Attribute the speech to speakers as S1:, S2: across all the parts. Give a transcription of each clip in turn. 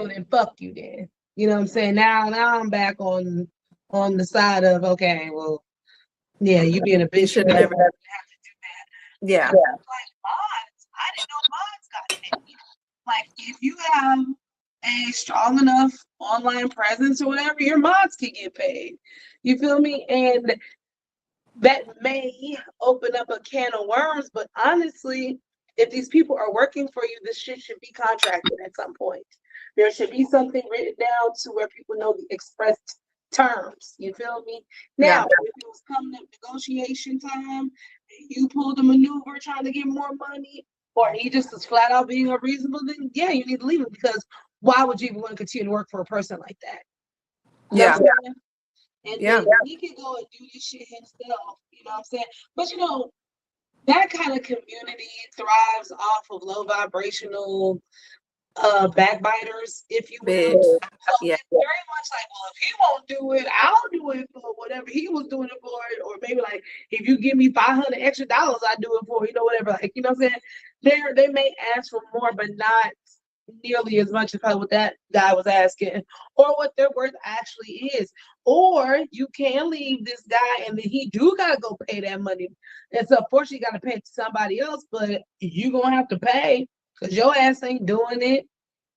S1: well then fuck you then. You know what I'm saying? Now I'm back on the side of okay, well, yeah, you being a
S2: You
S1: bitch.
S2: should never.
S1: Have to do that.
S2: Yeah.
S1: Like mods, I didn't know mods got paid. Like if you have a strong enough online presence or whatever, your mods can get paid. You feel me? And that may open up a can of worms, but honestly, if these people are working for you, this shit should be contracted at some point. There should be something written down to where people know the expressed terms. You feel me?
S2: Yeah.
S1: Now, if it was coming up negotiation time, you pulled a maneuver trying to get more money, or he just was flat out being unreasonable, then yeah, you need to leave him because why would you even want to continue to work for a person like that? You know
S2: Yeah.
S1: what I'm saying? And
S2: Yeah.
S1: then he can go and do this shit himself. You know what I'm saying? But you know, that kind of community thrives off of low vibrational backbiters, if you will.
S2: Bitch.
S1: So
S2: Yeah.
S1: it's very much like, well, if he won't do it, I'll do it for whatever he was doing it for. Or maybe like if you give me $500 extra, I do it for, you know, whatever. Like, you know what I'm saying? They may ask for more, but not nearly as much as probably what that guy was asking, or what their worth actually is. Or you can leave this guy and then he do gotta go pay that money. And so of course you gotta pay it to somebody else, but you gonna have to pay because your ass ain't doing it.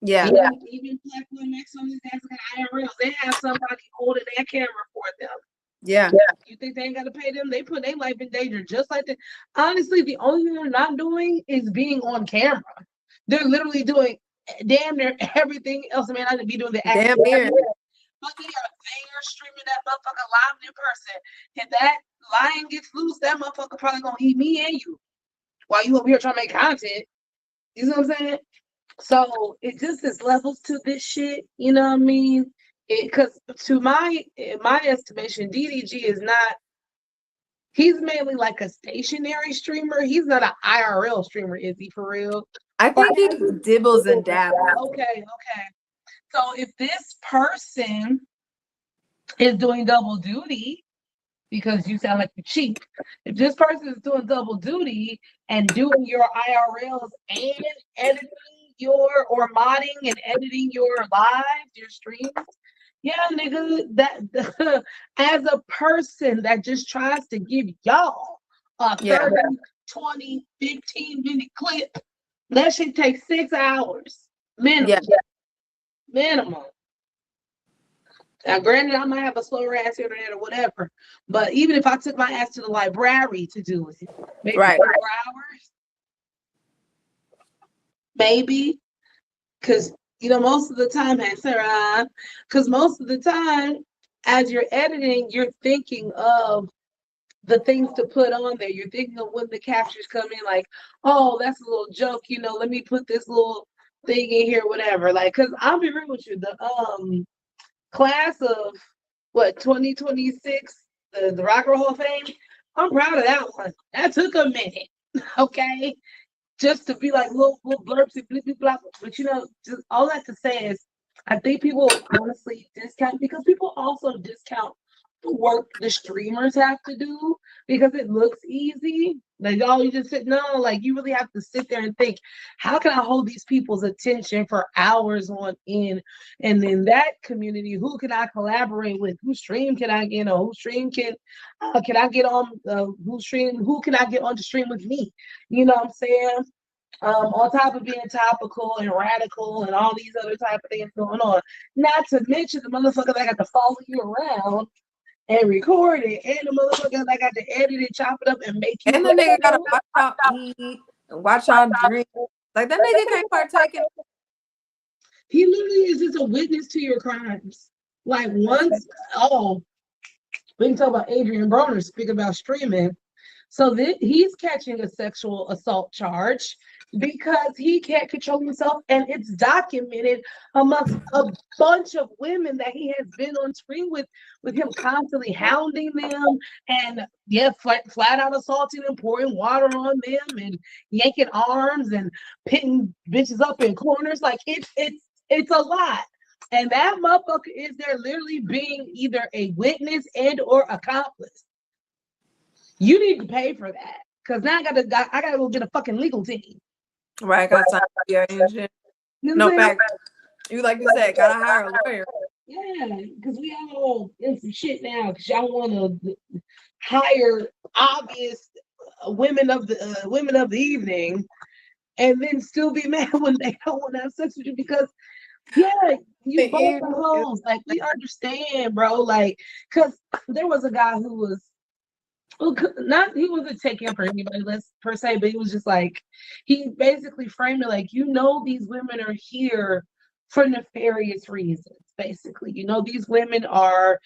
S2: Yeah.
S1: Even Platform X on his ass got IRLs. They have somebody holding that camera for them.
S2: Yeah.
S1: You think they ain't got to pay them? They put their life in danger just like that. Honestly, the only thing they're not doing is being on camera. They're literally doing damn near everything else. Man, I could be doing the
S2: Damn near.
S1: but they are there streaming that motherfucker live in person. If that lion gets loose, that motherfucker probably gonna eat me and you while you over here trying to make content. You know what I'm saying? So it just is levels to this shit. You know what I mean? Because to my estimation, DDG is not. He's mainly like a stationary streamer. He's not an IRL streamer, is he for real?
S2: I think he dibbles and dabbles.
S1: Okay. So if this person is doing double duty, because you sound like you're cheap, if this person is doing double duty and doing your IRLs and editing your or modding and editing your lives, your streams, yeah, nigga, that as a person that just tries to give y'all a 30, 20, 15-minute clip, that shit takes 6 hours minimum. Minimum. Now, granted, I might have a slower ass internet or whatever, but even if I took my ass to the library to do it, maybe 4 hours, maybe, because you know most of the time, Sarah, because most of the time, as you're editing, you're thinking of the things to put on there. You're thinking of when the captures come in, like, oh, that's a little joke, you know. Let me put this little thing in here, whatever. Like, because I'll be real with you, the class of what 2026, the Rock and Roll Hall of Fame. I'm proud of that one. That took a minute, okay, just to be like little blurbs and bleep blah. But you know, just all that to say is, I think people honestly discount because people also discount the work the streamers have to do because it looks easy. Like, oh, you just sit, no, like you really have to sit there and think, how can I hold these people's attention for hours on end? And in that community, who can I collaborate with? Whose stream can I get on? Whose stream can I get on? Whose stream? Who can I get on the stream with me? You know what I'm saying? On top of being topical and radical and all these other type of things going on. Not to mention the motherfucker that got to follow you around and record it, and the motherfucker that got to edit it, chop it up, and make you.
S2: And the nigga gotta watch y'all eat and watch y'all drink. Like that nigga can't partake in.
S1: He literally is just a witness to your crimes. Like once, we can talk about Adrian Broner, speak about streaming. So he's catching a sexual assault charge because he can't control himself, and it's documented amongst a bunch of women that he has been on screen with him constantly hounding them and flat out assaulting them, pouring water on them, and yanking arms and pitting bitches up in corners. Like it's a lot. And that motherfucker is there literally being either a witness and or accomplice. You need to pay for that. Cause now I gotta go get a fucking legal team.
S2: Right, got time. Yeah,
S1: you
S2: no
S1: know
S2: fact. You like you said, gotta hire a lawyer.
S1: Yeah, because we all in some shit now. Because y'all want to hire obvious women of the evening, and then still be mad when they don't want to have sex with you because yeah, you both are hoes. Like we understand, bro. Like, because there was a guy who was not he wasn't taking up for anybody less per se, but he was just like he basically framed it like these women are here for nefarious reasons. Basically, these women are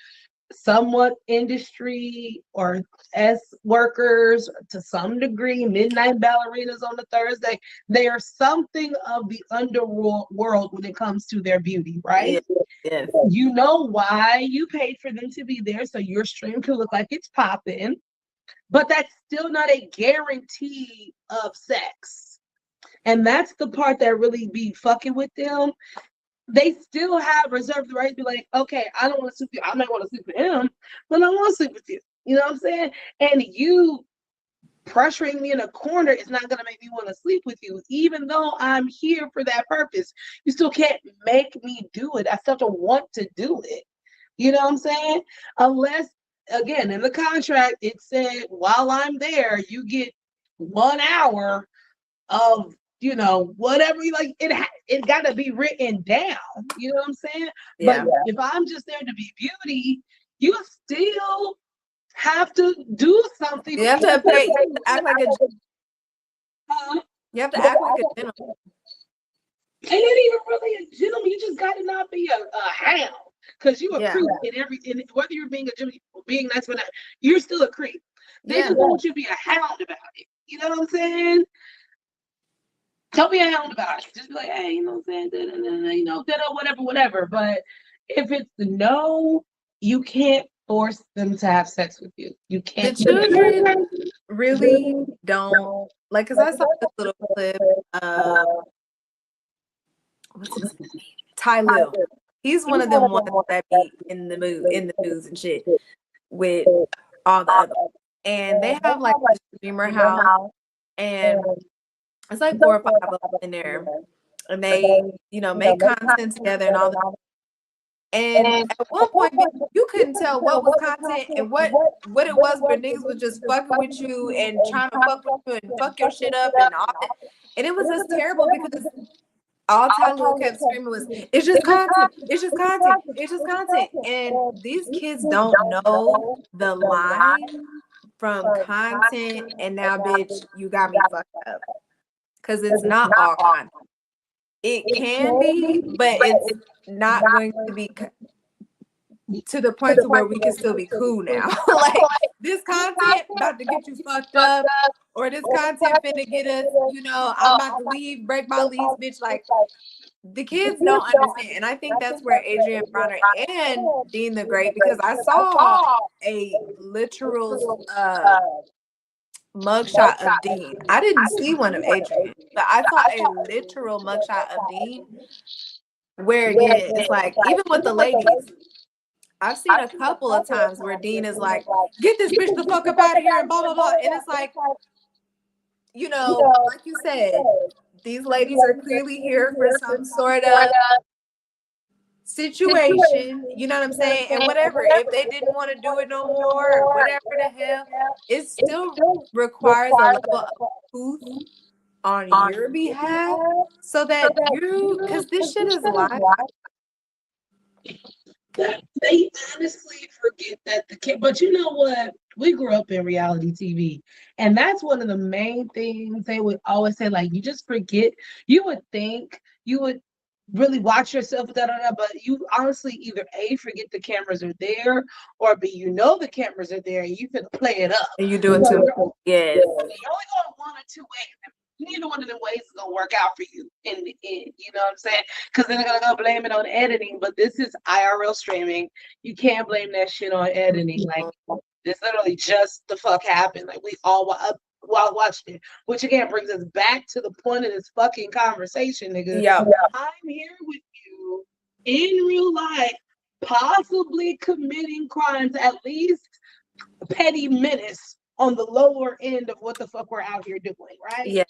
S1: somewhat industry or as workers to some degree, midnight ballerinas on a Thursday. They are something of the underworld when it comes to their beauty, right?
S2: Yes.
S1: You know why you paid for them to be there, so your stream can look like it's popping, but that's still not a guarantee of sex. And that's the part that really be fucking with them. They still have reserved the right to be like, okay, I don't want to sleep with you. I might want to sleep with him, but I want to sleep with you. You know what I'm saying? And you pressuring me in a corner is not going to make me want to sleep with you, even though I'm here for that purpose. You still can't make me do it. I still have to want to do it. You know what I'm saying? Unless, again, in the contract, it said while I'm there, you get 1 hour of whatever you like. It got to be written down. You know what I'm saying?
S2: Yeah.
S1: But if I'm just there to be beauty, you still have to do something.
S2: You have to pay. You have to act like a. You have to act like a gentleman.
S1: And not even really a gentleman. You just got to not be a hound, because you a creep in whether you're being a gentleman, being nice or not, you're still a creep. They just want you to be a hound about it. You know what I'm saying? Don't be a hound about it. Just be like, hey, you know what I'm saying? Whatever. But if it's no, you can't force them to have sex with you. You can't.
S2: The children really don't like, because I saw this little clip of what's his name? Ty Lil. He's one of them ones that be in the news and shit with all the other. And they have like a streamer house, and it's like 4 or 5 of them in there, and they, make content together and all that. And at one point, you couldn't tell what was content and what it was, but niggas was just fucking with you and trying to fuck with you and fuck your shit up and all that. And it was just terrible because all Ty Lil kept screaming was, it's just content, it's just content, it's just content. And these kids don't know the line from content and now, bitch, you got me fucked up. Because it's not all content. It can be, but it's not going to be to the point to where we can still be cool now. Like, this content about to get you fucked up, or this content finna get us, I'm about to leave, break my lease, bitch. Like, the kids don't understand. And I think that's where Adrian Bronner and Dean the Great, because I saw a literal mugshot of Dean. I didn't see one of Adrian, but I saw a literal mugshot of Dean where, again, it's like, even with the ladies, I've seen a couple of times where Dean is like, get this bitch the fuck up out of here and blah, blah, blah. And it's like, like you said, these ladies are clearly here for some sort of situation, you know what I'm saying? And whatever, if they didn't want to do it no more, or whatever the hell, it still requires a level of truth on your behalf, so that because this shit is live.
S1: They honestly forget that the kid, but you know what? We grew up in reality TV, and that's one of the main things they would always say. Like, you just forget. You would think you would really watch yourself, but you honestly either A, forget the cameras are there, or B, the cameras are there and you finna play it up.
S2: And you do it too. Yes.
S1: You're only going one or two ways. Neither one of them ways is gonna work out for you in the end. You know what I'm saying? Because then they're gonna go blame it on editing, but this is IRL streaming. You can't blame that shit on editing. Like, this literally just the fuck happened. Like, we all watched it, which again brings us back to the point of this fucking conversation, nigga.
S2: Yeah.
S1: I'm here with you in real life, possibly committing crimes, at least petty menace on the lower end of what the fuck we're out here doing, right?
S2: Yeah.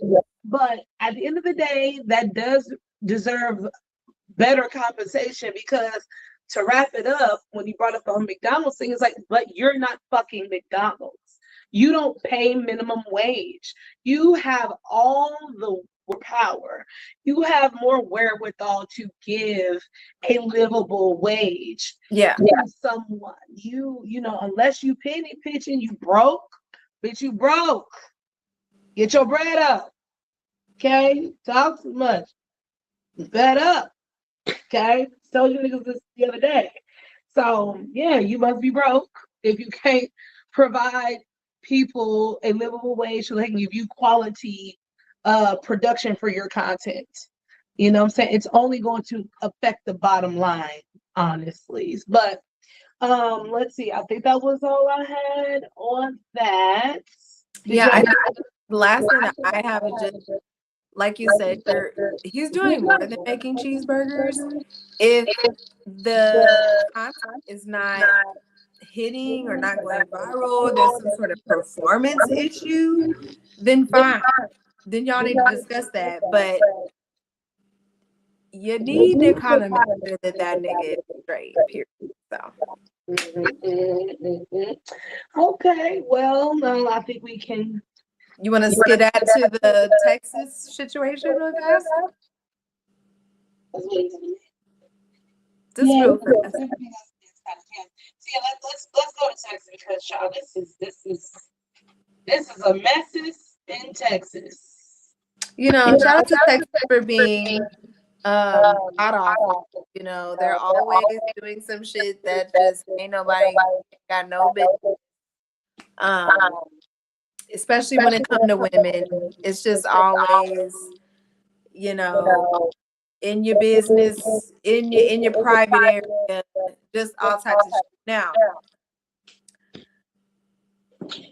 S1: But at the end of the day, that does deserve better compensation. Because to wrap it up, when you brought up the McDonald's thing, it's like, but you're not fucking McDonald's. You don't pay minimum wage. You have all the power. You have more wherewithal to give a livable wage to someone. You know, unless you penny pitching, you broke, bitch, you broke. Get your bread up. Okay? Talk too much. Bet up. Okay? Told you niggas this the other day. So yeah, you must be broke if you can't provide people a livable wage so they can give you quality production for your content. You know what I'm saying? It's only going to affect the bottom line, honestly. But let's see. I think that was all I had on that.
S2: Yeah, the last thing that I have is just like you said, he's doing more than making cheeseburgers. If the content is not hitting or not going viral, there's some sort of performance issue, then fine. Then y'all need to discuss that. But you need to kind of make sure that nigga is straight, period. So.
S1: Okay, well, no, I think we can.
S2: You want to skid that to the Texas situation with us? Just real fast.
S1: See, let's go to Texas because y'all, this is a mess in Texas.
S2: You know, shout out to Texas for being not awful. You know, they're always doing some shit that just ain't nobody got no business. Especially when it comes to women, it's just always, you know, in your business, in your private area, just all types of shit. Now,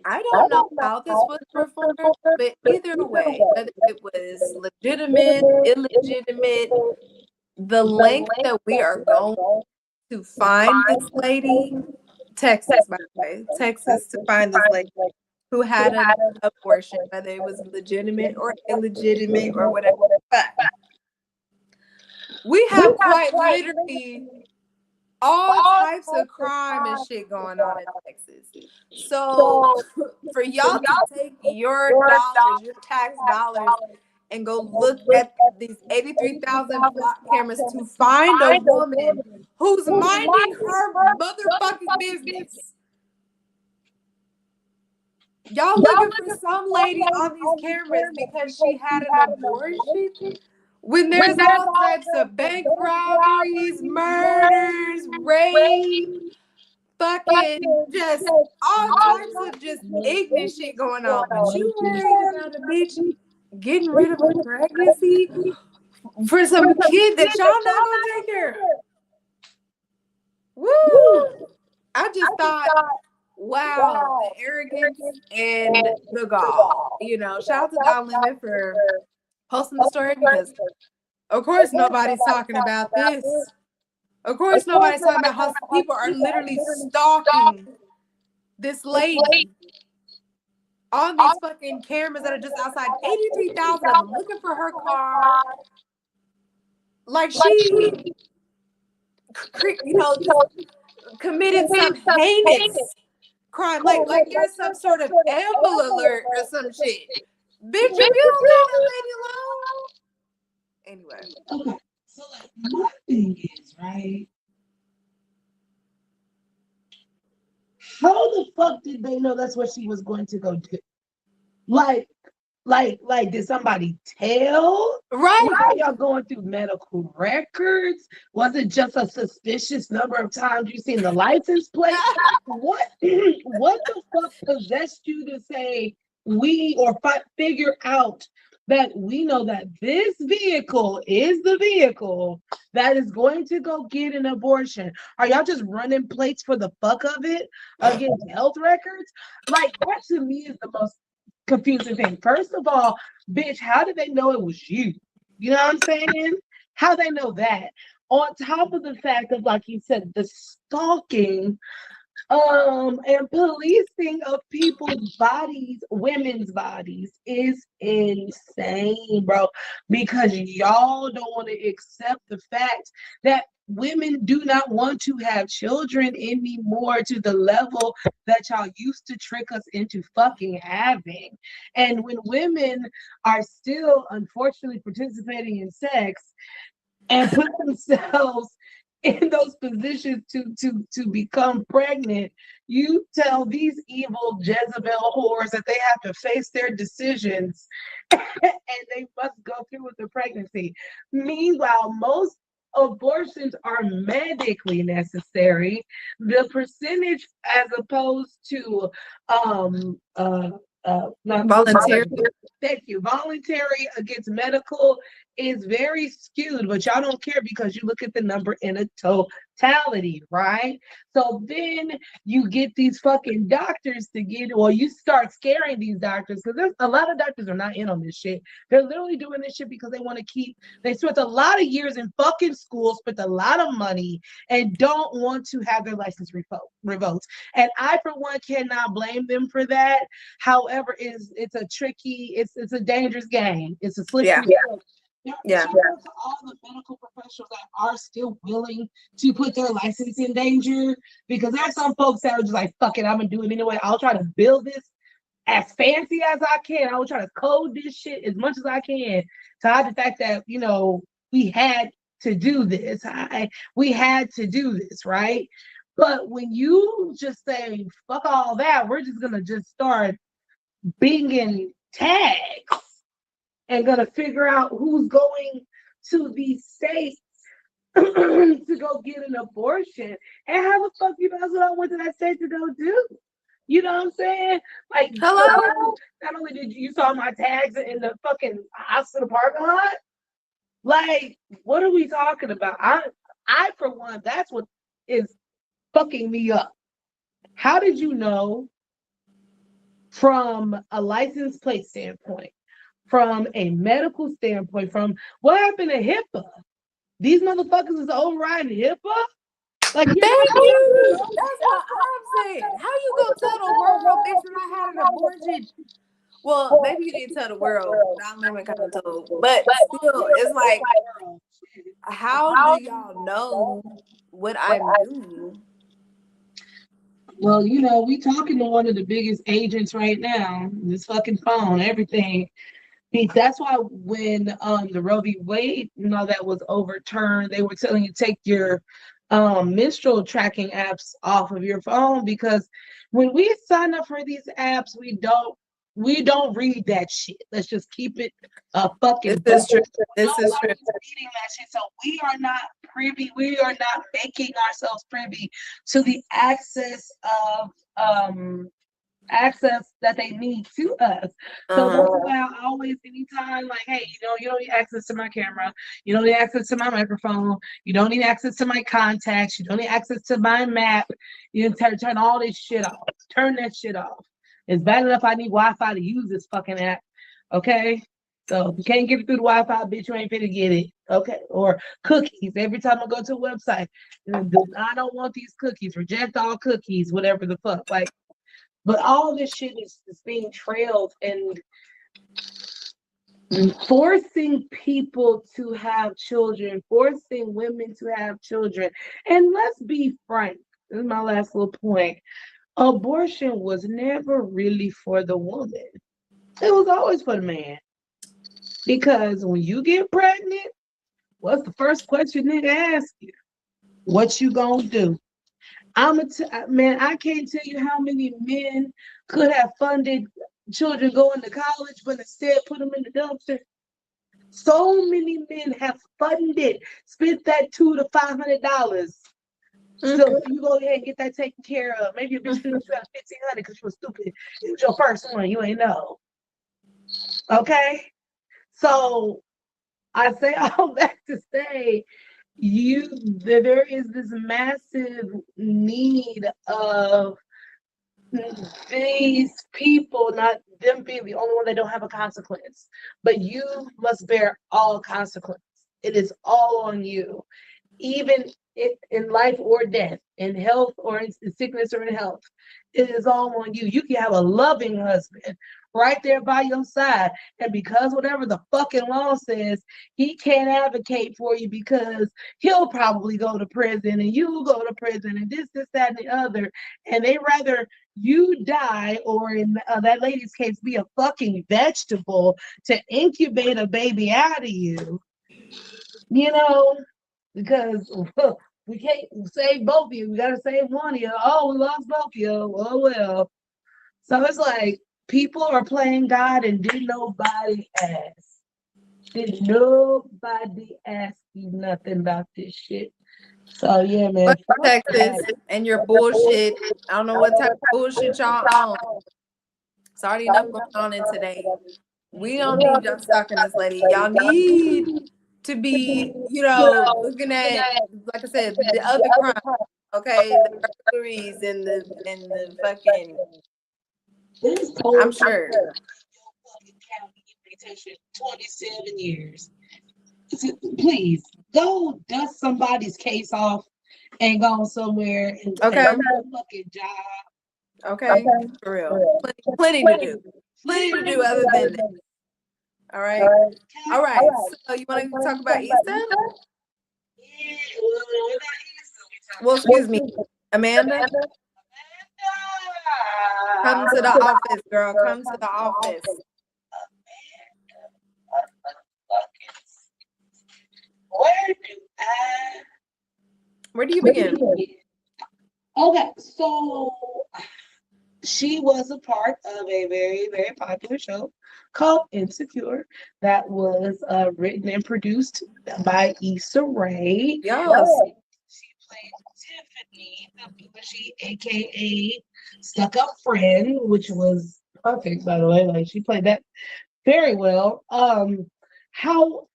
S2: I don't know how this was performed, but either way, whether it was legitimate, illegitimate, the length that we are going to find this lady, Texas, by the way, Texas, to find this lady who had an abortion, whether it was legitimate or illegitimate or whatever. But we have quite literally all types of crime and shit going on in Texas. So for y'all to take your dollars, your tax dollars, and go look at these 83,000 block cameras to find a woman who's minding her motherfucking business. Y'all looking for some lady on these cameras because she had an abortion? When there's all types of bank robberies, murders, rape, fucking just all types of just ignorant shit going on. But you worried about a bitch getting rid of a pregnancy for some kid that y'all not gonna take care of. Woo! I just thought, wow, the arrogance and the gall. You know, shout out to Don Lemon for posting the story because, of course, nobody's talking about this. Of course, nobody's talking about how people are literally stalking this lady on these fucking cameras that are just outside. 83,000 of them looking for her car. Like she, you know, just committed some heinous crime. Like there's some sort of Amber Alert or some shit. Bitch, if you don't leave that lady alone. Anyway.
S1: Okay. So like my thing is, right? How the fuck did they know that's what she was going to go do? Like, did somebody tell?
S2: Right.
S1: Why are y'all going through medical records? Was it just a suspicious number of times you seen the license plate? What the fuck possessed you to say figure out that we know that this vehicle is the vehicle that is going to go get an abortion? Are y'all just running plates for the fuck of it against health records? Like, that to me is the most confusing thing. First of all, bitch, how did they know it was you? You know what I'm saying? How they know that? On top of the fact of, like you said, the stalking And policing of people's bodies, women's bodies, is insane, bro. Because y'all don't want to accept the fact that women do not want to have children anymore to the level that y'all used to trick us into fucking having. And when women are still unfortunately participating in sex and put themselves in those positions to become pregnant, you tell these evil Jezebel whores that they have to face their decisions and they must go through with the pregnancy. Meanwhile, most abortions are medically necessary. The percentage as opposed to not
S2: Volunteer.
S1: thank you, voluntary against medical is very skewed, but y'all don't care because you look at the number in a totality, right? So then you get these fucking doctors to get, or you start scaring these doctors because there's a lot of doctors are not in on this shit. They're literally doing this shit because they want to keep, they spent a lot of years in fucking school, spent a lot of money, and don't want to have their license revoked. And I, for one, cannot blame them for that. However, it's a tricky, it's a dangerous game. It's a slippery slope.
S2: Yeah.
S1: Shout out to all the medical professionals that are still willing to put their license in danger, because there's some folks that are just like, fuck it, I'm gonna do it anyway. I'll try to build this as fancy as I can. I will try to code this shit as much as I can to hide the fact that, you know, we had to do this. We had to do this, right? But when you just say, fuck all that, we're just gonna just start binging tags and gonna figure out who's going to these states to go get an abortion. And how the fuck you guys I went to that state to go do? You know what I'm saying? Like,
S2: Hello?
S1: not only did you saw my tags in the fucking hospital parking lot, like, what are we talking about? I for one, that's what is fucking me up. How did you know from a license plate standpoint, from a medical standpoint, from what happened to HIPAA? These motherfuckers is overriding HIPAA? Like,
S2: Thank you. That's what I'm saying. How you gonna tell the world, bitch, that I had an abortion? Well, maybe you didn't tell the world. Not maybe kind of told, but still, it's like, how do y'all know what I'm doing?
S1: Well, you know, we talking to one of the biggest agents right now. This fucking phone, everything. That's why when the Roe v. Wade and all that was overturned, they were telling you take your menstrual tracking apps off of your phone, because when we sign up for these apps, we don't read that shit. Let's just keep it a fucking.
S2: This is true. This is true.
S1: Reading that shit, so we are not privy. We are not making ourselves privy to the access that they need to us. So that's why I always, anytime, like, hey, you know, you don't need access to my camera, you don't need access to my microphone, you don't need access to my contacts, you don't need access to my map. You turn all this shit off. Turn that shit off. It's bad enough I need Wi-Fi to use this fucking app. Okay. So if you can't get it through the Wi-Fi, bitch, you ain't finna get it. Okay. Or cookies. Every time I go to a website, I don't want these cookies. Reject all cookies, whatever the fuck. Like, but all this shit is being trailed, and forcing people to have children, forcing women to have children. And let's be frank, this is my last little point. Abortion was never really for the woman. It was always for the man. Because when you get pregnant, what's the first question nigga ask you? What you gonna do? Man, I can't tell you how many men could have funded children going to college, but instead put them in the dumpster. So many men have spent that $200 to $500. So you go ahead and get that taken care of. Maybe a bitch spent $1,500 because you was stupid. It was your first one. You ain't know. Okay, so I say all that to say, there is this massive need of these people, not them being the only one that don't have a consequence, but you must bear all consequence. It is all on you. Even in life or death, in health or in sickness or in health. It is all on you. You can have a loving husband right there by your side. And because whatever the fucking law says, he can't advocate for you because he'll probably go to prison and you go to prison and this, that, and the other. And they rather you die, or in that lady's case, be a fucking vegetable to incubate a baby out of you, you know, because we can't save both of you. We got to save one of you. Oh, we lost both of you. Oh, well. So it's like people are playing God and didn't nobody ask. Did nobody ask you nothing about this shit? So yeah, man.
S2: Fuck Texas and your bullshit. I don't know what type of bullshit y'all on. It's already enough going on in today. We don't need y'all stalking this lady. Y'all need to be, looking at, like I said, the other crime. Okay, the burglaries and the fucking. I'm sure.
S1: 27 years. Please go dust somebody's case off and go somewhere and
S2: Okay.
S1: have a fucking job.
S2: Okay, for real. Plenty to do. Plenty to do other than that. All right. All right. So you want to talk about Issa?
S1: Yeah,
S2: well, excuse me, Amanda. Come to the office, girl. Come to the office. Where do you begin?
S1: Okay, so she was a part of a very, very popular show called Insecure that was written and produced by Issa Rae.
S2: Yes.
S1: She played Tiffany, the bushy, aka Stuck Up Friend, which was perfect, by the way. Like she played that very well. However,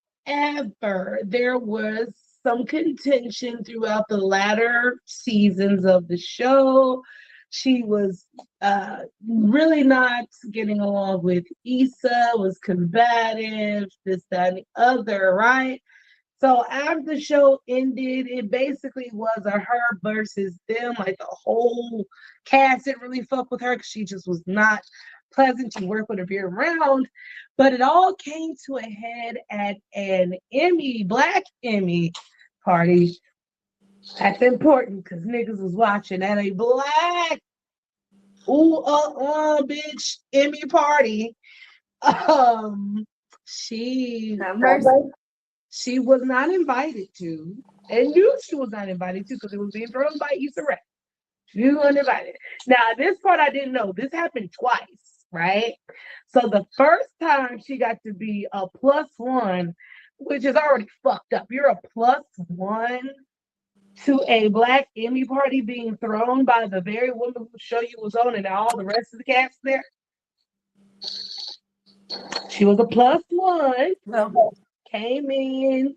S1: there was some contention throughout the latter seasons of the show. She was really not getting along with Issa, was combative, this, that, and the other, right? So after the show ended, it basically was a her versus them. Like the whole cast didn't really fuck with her because she just was not pleasant to work with or be around. But it all came to a head at an Black Emmy party. That's important because niggas was watching at a Black bitch Emmy party. She was not invited to, and knew she was not invited to because it was being thrown by Issa Rae. She wasn't invited. Now, this part I didn't know. This happened twice, right? So the first time she got to be a +1, which is already fucked up. You're a +1 to a Black Emmy party being thrown by the very woman whose show you was on and all the rest of the cast there. She was a +1.
S2: No.
S1: Came in.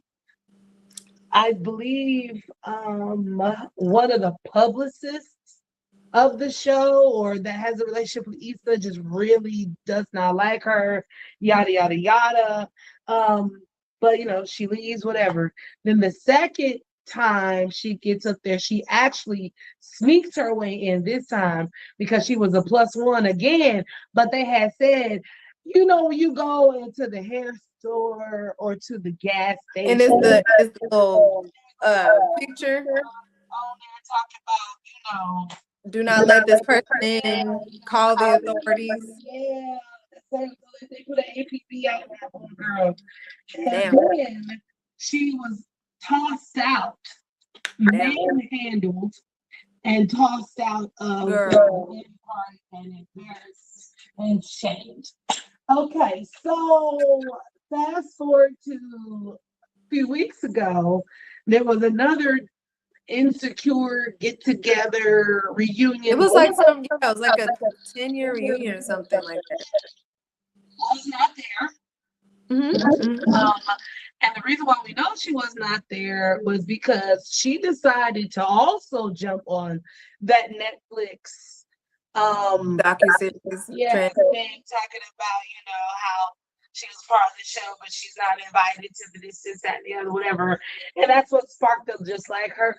S1: I believe one of the publicists of the show or that has a relationship with Issa just really does not like her, yada, yada, yada. But, she leaves, whatever. Then the second time she gets up there, she actually sneaks her way in this time because she was a +1 again. But they had said, when you go into the hair store or to the gas station.
S2: And it's the little picture.
S1: Talking about,
S2: do not let this person in, call the authorities.
S1: Yeah, they put an APB out on that one girl. And then she was tossed out, manhandled, and tossed out of the party and embarrassed and shamed. Okay, so fast forward to a few weeks ago, there was another Insecure get together reunion.
S2: It was like it was like a 10-year reunion or something like that.
S1: Was not there. And the reason why we know she was not there was because she decided to also jump on that Netflix
S2: docuseries.
S1: Yeah, thing talking about, how she was part of the show, but she's not invited to this, that, and the other, whatever. And that's what sparked them, just like her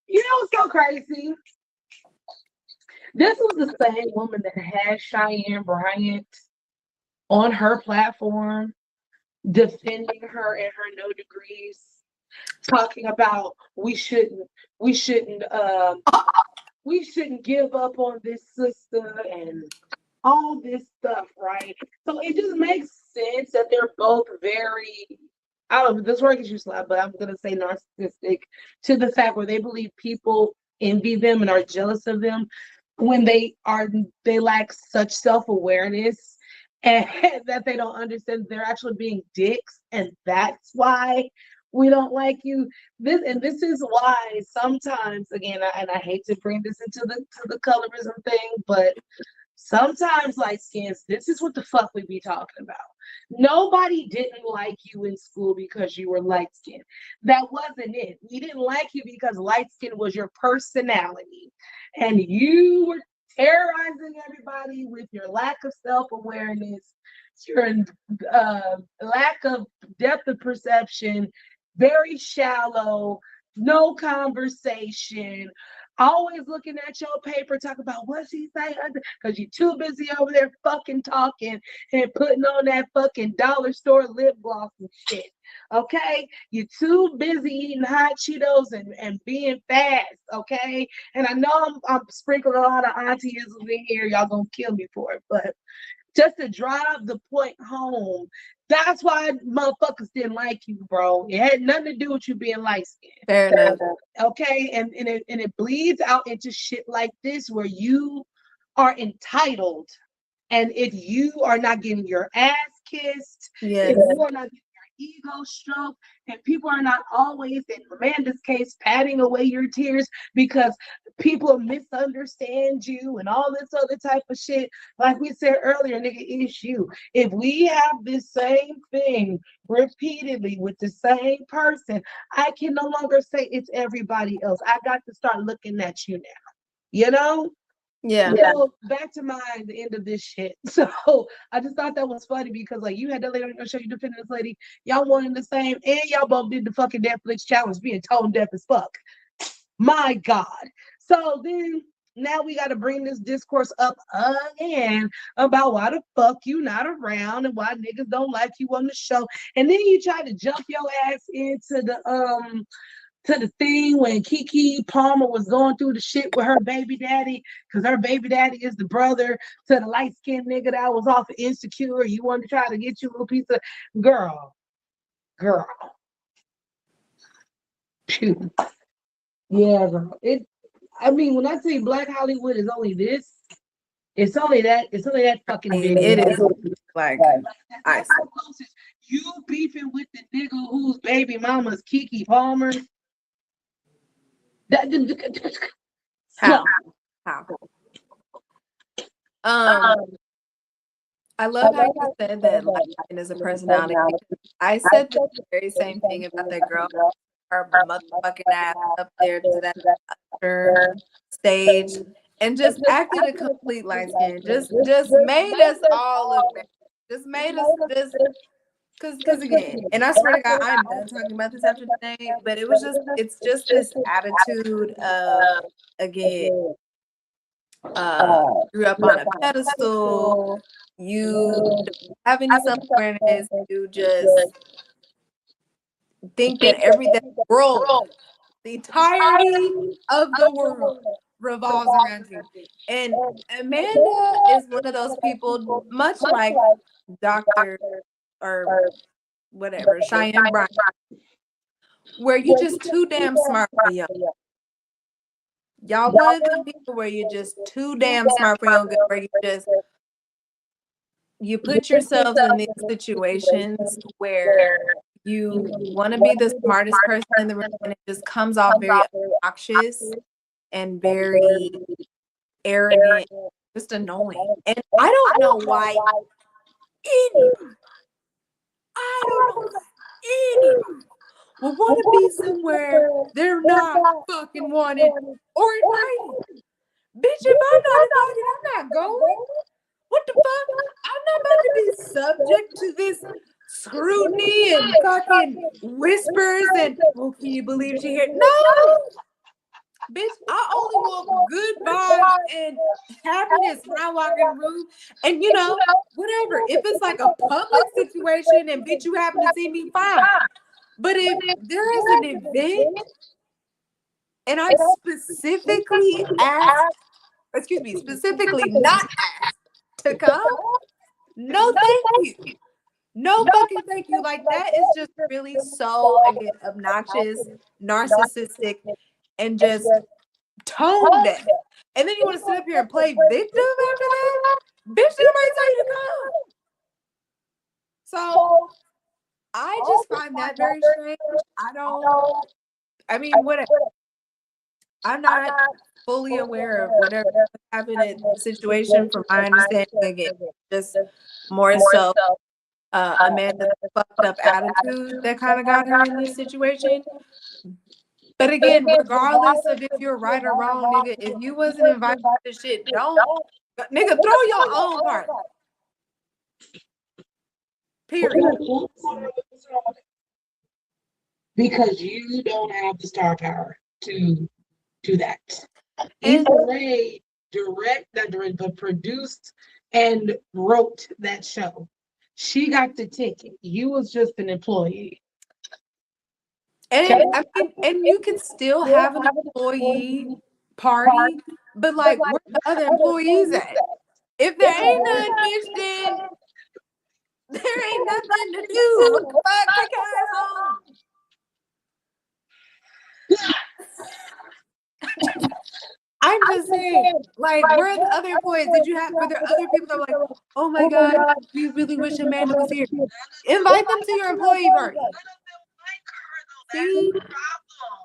S1: You know what's so crazy? This was the same woman that had Cheyenne Bryant on her platform, defending her and her no degrees, talking about we shouldn't we shouldn't give up on this sister and all this stuff, right? So it just makes sense that they're both very, I don't know, this word is used a lot, but I'm gonna say narcissistic to the fact where they believe people envy them and are jealous of them when they lack such self-awareness and that they don't understand they're actually being dicks, and that's why we don't like you. This is why sometimes, again, and I hate to bring this into the colorism thing, but sometimes light skins, this is what the fuck we be talking about. Nobody didn't like you in school because you were light skinned. That wasn't it. We didn't like you because light skin was your personality. And you were terrorizing everybody with your lack of self-awareness, your lack of depth of perception, very shallow, no conversation, always looking at your paper, talking about what's he saying, because you're too busy over there fucking talking and putting on that fucking dollar store lip gloss and shit. Okay, you're too busy eating hot Cheetos and being fast. Okay, and I know I'm sprinkling a lot of aunties in here. Y'all gonna kill me for it, but just to drive the point home. That's why motherfuckers didn't like you, bro. It had nothing to do with you being light skinned.
S2: Fair enough.
S1: Okay, and it bleeds out into shit like this where you are entitled, and if you are not getting your ass kissed,
S2: Yes.
S1: if you are not getting your ego stroked, and people are not always, in Amanda's case, patting away your tears because people misunderstand you and all this other type of shit. Like we said earlier, nigga, it's you. If we have this same thing repeatedly with the same person, I can no longer say it's everybody else. I got to start looking at you now. You know?
S2: Yeah.
S1: So back to the end of this shit. So I just thought that was funny because like you had that lady on your show, you defended this lady, y'all wanted the same, and y'all both did the fucking Netflix challenge being tone deaf as fuck. My God. So then now we got to bring this discourse up again about why the fuck you not around and why niggas don't like you on the show. And then you try to jump your ass into the thing when Keke Palmer was going through the shit with her baby daddy, because her baby daddy is the brother to the light-skinned nigga that was off of Insecure. You wanted to try to get you a little piece of girl. Phew. Yeah, girl. I mean, when I say Black Hollywood is only this, it's only that fucking big.
S2: It is like I
S1: you beefing with the nigga whose baby mama's Keke Palmer.
S2: How? I love how you said that light skin is a personality. I said the very same thing about that girl, her motherfucking ass up there to that stage and just acted a complete light skin. Just made us all look bad. Just made us just because again, and I swear to God, I'm done talking about this after today, but it's just this attitude of again, grew up on a pedestal, you don't have any self-awareness, you just think that the world, the entirety of the world revolves around you. And Amanda is one of those people, much like Dr. or whatever, Cheyenne Bryant, where you're just too damn smart for young. Y'all one of the people where you're just too damn smart for young, where you put yourselves in these situations where you want to be the smartest person in the room, and it just comes off very obnoxious and very arrogant, just annoying. And I don't know why anybody will want to be somewhere they're not fucking wanted or invited. Bitch, if I'm not invited, I'm not going. What the fuck? I'm not about to be subject to this scrutiny and fucking whispers and, oh, can you believe she here? No! Bitch, I only want good vibes and happiness when I walk in the room. And you know, whatever. If it's like a public situation and bitch, you happen to see me, fine. But if there is an event and I'm specifically specifically not asked to come, no thank you. No fucking thank you. Like, that is just really so, again, obnoxious, narcissistic, and just tone deaf. And then you want to sit up here and play victim after that? Bitch, did nobody tell you to come? So I just find that very strange. Whatever. I'm not fully aware of whatever happened in the situation. From my understanding, again, just more so Amanda's fucked up attitude that kind of got her in this situation. But again, regardless of if you're right or wrong, nigga, if you wasn't invited to this shit, nigga, throw your own part. Period.
S1: Because you don't have the star power to do that. Issa Rae but produced and wrote that show. She got the ticket. You was just an employee.
S2: And and you can still have an employee party, but like, where the other employees at? If there ain't none, bitch, then there ain't nothing to do. What the fuck? Take your ass home. I'm just saying, like, where are the other employees? Were there other people that were like, oh my God, we really wish Amanda was here? Invite them to your employee party. See?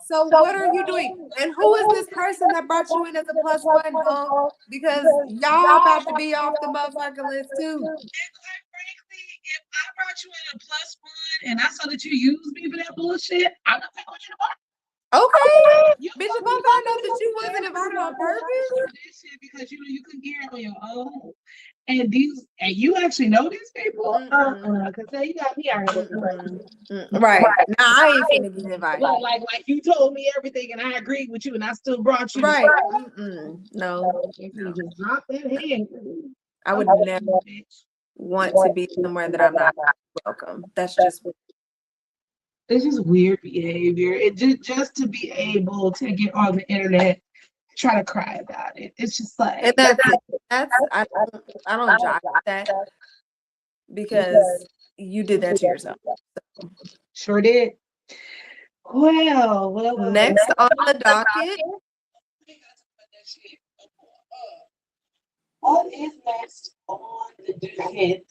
S2: So what are you doing? And who is this person that brought you in as a plus one, huh? Because y'all about to be off the motherfucking list too.
S1: And quite frankly, if I brought you in a plus one and I saw that you used me for that bullshit, I'm not going to want.
S2: Okay, bitch, if I found out that you wasn't invited on purpose,
S1: this shit because you couldn't get it on your own, and you actually know these people, because you got me out here.
S2: Right now, I ain't finna get invited.
S1: Like you told me everything, and I agreed with you, and I still brought you.
S2: Right? No,
S1: you just drop that hand.
S2: I would never want to be somewhere that I'm not welcome. That's just.
S1: It's just weird behavior. It just to be able to get on the internet, try to cry about it. It's just like,
S2: and that's I don't jive with that, because you did that to yourself.
S1: Sure did. Well.
S2: Next on the docket.
S1: What is next on the docket?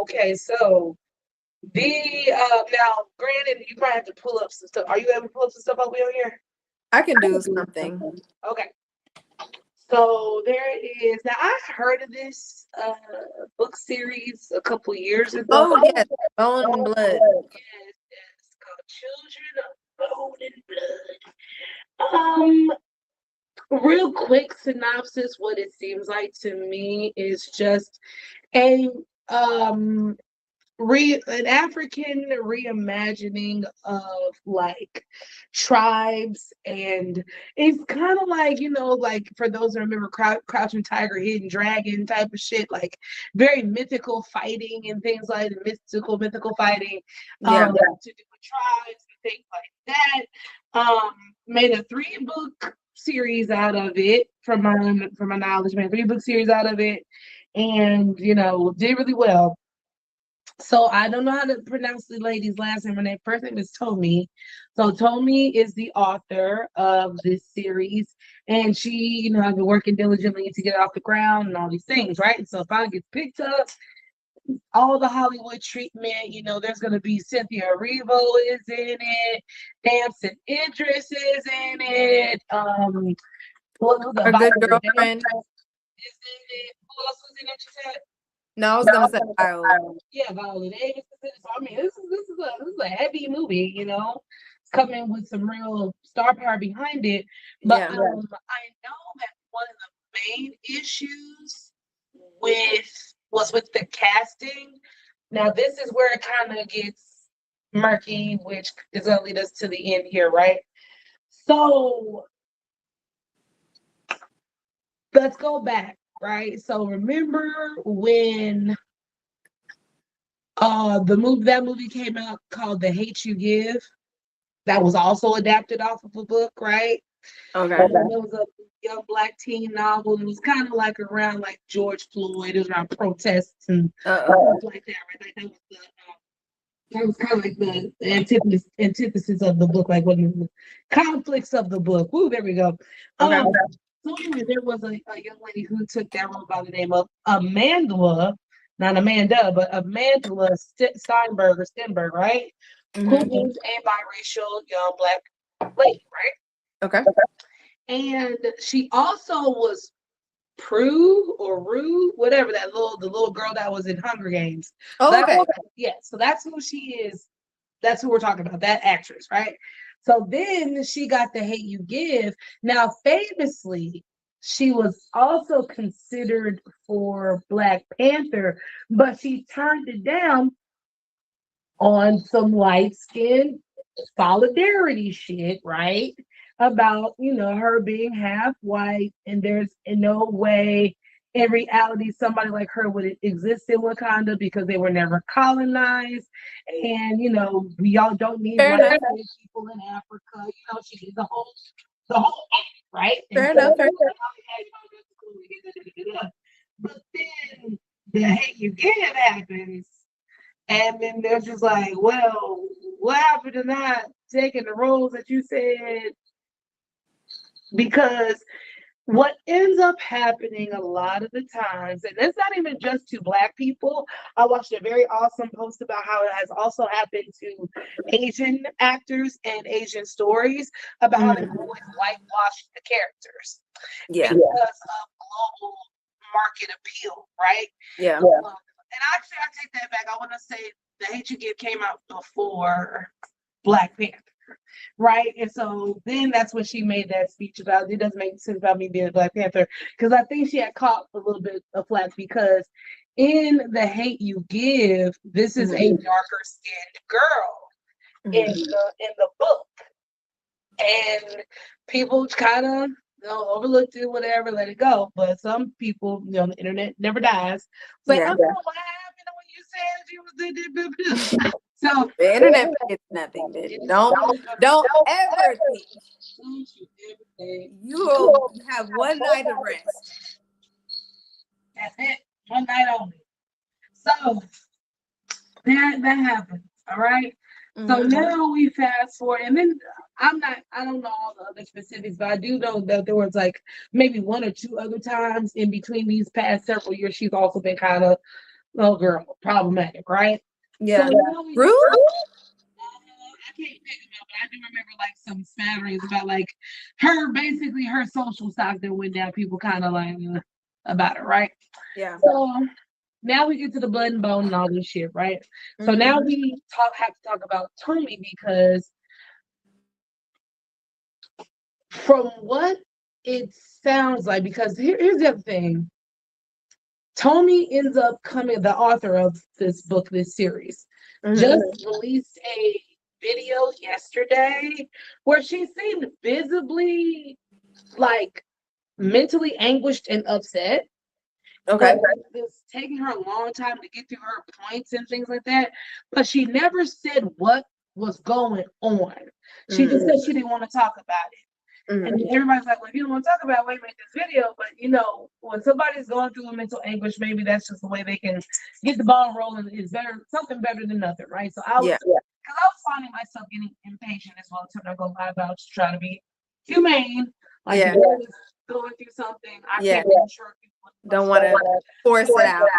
S1: Okay. So now, granted, you probably have to pull up some stuff. Are you able to pull up some stuff over here?
S2: I can do something.
S1: Okay. So there is. Now I heard of this book series a couple years ago.
S2: Oh yes, Bone and Blood.
S1: Yes, it's called Children of Bone and Blood. Real quick synopsis. What it seems like to me is just an African reimagining of like tribes, and it's kind of like, like for those that remember Crouching Tiger, Hidden Dragon type of shit, like very mythical fighting and things like mythical fighting, to do with tribes and things like that. Made a 3-book series out of it, from my knowledge, made a 3-book series out of it, and did really well. So I don't know how to pronounce the lady's last name. Her first name is Tomi. So Tomi is the author of this series, and she, has been working diligently to get it off the ground and all these things, right? So it finally gets picked up. All the Hollywood treatment, there's going to be Cynthia Erivo is in it, Damson Idris is in it,
S2: A Good Girlfriend
S1: is in it. Who else was in it, you said?
S2: No, I was gonna say Viola.
S1: Yeah, Viola Davis. So I mean, this is a heavy movie. It's coming with some real star power behind it. But I know that one of the main issues was with the casting. Now, this is where it kind of gets murky, which is going to lead us to the end here, right? So let's go back, right? So remember when that movie came out called The Hate You Give? That was also adapted off of a book, right?
S2: Okay.
S1: And then there was a young black teen novel. It was kind of like around like George Floyd. It was around protests and stuff like that, right? Like that was kind of like the antithesis of the book, like what the conflicts of the book. Woo, there we go.
S2: Okay.
S1: So anyway, there was a young lady who took that role by the name of Amandla, not Amanda, but Amandla Steinberg or Stenberg, right? Who is a biracial young black lady, right?
S2: Okay.
S1: And she also was Prue or Rue, whatever the little girl that was in Hunger Games.
S2: Oh, okay.
S1: Yeah, so that's who she is. That's who we're talking about, that actress, right? So then she got The Hate You Give. Now, famously, she was also considered for Black Panther, but she turned it down on some light-skinned solidarity shit, right? About, her being half white, and there's in no way in reality somebody like her would exist in Wakanda because they were never colonized. And we all don't need
S2: Fair
S1: white
S2: enough.
S1: people in Africa. She did the whole act, right?
S2: Fair enough.
S1: But then The Hate You Give happens. And then they're just like, well, what happened to not taking the roles that you said? Because what ends up happening a lot of the times, and it's not even just to Black people. I watched a very awesome post about how it has also happened to Asian actors and Asian stories about how they always whitewash the characters because of global market appeal, right?
S2: Yeah.
S1: And actually, I take that back. I want to say The Hate You Give came out before Black Panther, right? And so then that's when she made that speech about it doesn't make sense about me being a Black Panther, because I think she had caught a little bit of flack because in The Hate You Give, this is a darker skinned girl in the book, and people kind of overlooked it, whatever, let it go. But some people, the internet never dies. It's like, I don't know what happened when you said she was the. So
S2: the internet forgets nothing, bitch. Don't ever think you will have one night of rest.
S1: That's it. One night only. So that happens. All right. So now we fast forward, and then I don't know all the other specifics, but I do know that there was like maybe one or two other times in between these past several years she's also been kind of, oh girl, problematic, right?
S2: Yeah.
S1: So
S2: Rude?
S1: I can't pick them up, but I do remember like some smatterings about like her social stock that went down. People kind of like about it, right?
S2: Yeah.
S1: So now we get to the blood and bone and all this shit, right? So now we have to talk about Tommy, because from what it sounds like, because here's the other thing. Tommy ends up the author of this book, this series, just released a video yesterday where she seemed visibly like mentally anguished and upset.
S2: Okay.
S1: It's taking her a long time to get through her points and things like that. But she never said what was going on. She just said she didn't want to talk about it. And everybody's like, well, if you don't want to talk about it, why make this video? But when somebody's going through a mental anguish, maybe that's just the way they can get the ball rolling. Is something better than nothing, right? So because I was finding myself getting impatient as well, trying to go live out to try to be humane. Like if you're going through something, I can't be sure people
S2: don't want to force it out.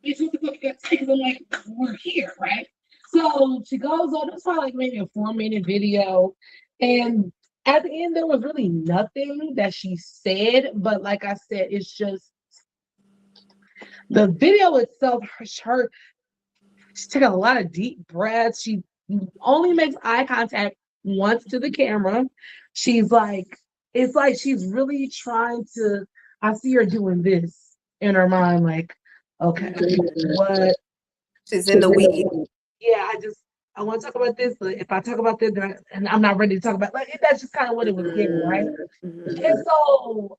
S1: It's what the fuck you got to say, because I'm like, we're here, right? So she goes on, it's probably like maybe a 4-minute video. And at the end, there was really nothing that she said. But like I said, it's just the video itself, she took a lot of deep breaths. She only makes eye contact once to the camera. She's like, it's like she's really trying to, I see her doing this in her mind, like, okay, what?
S2: She's in the weeds.
S1: yeah, I want to talk about this, but if I talk about this, and I'm not ready to talk about like that's just kind of what it was giving, right?
S2: Mm-hmm.
S1: And so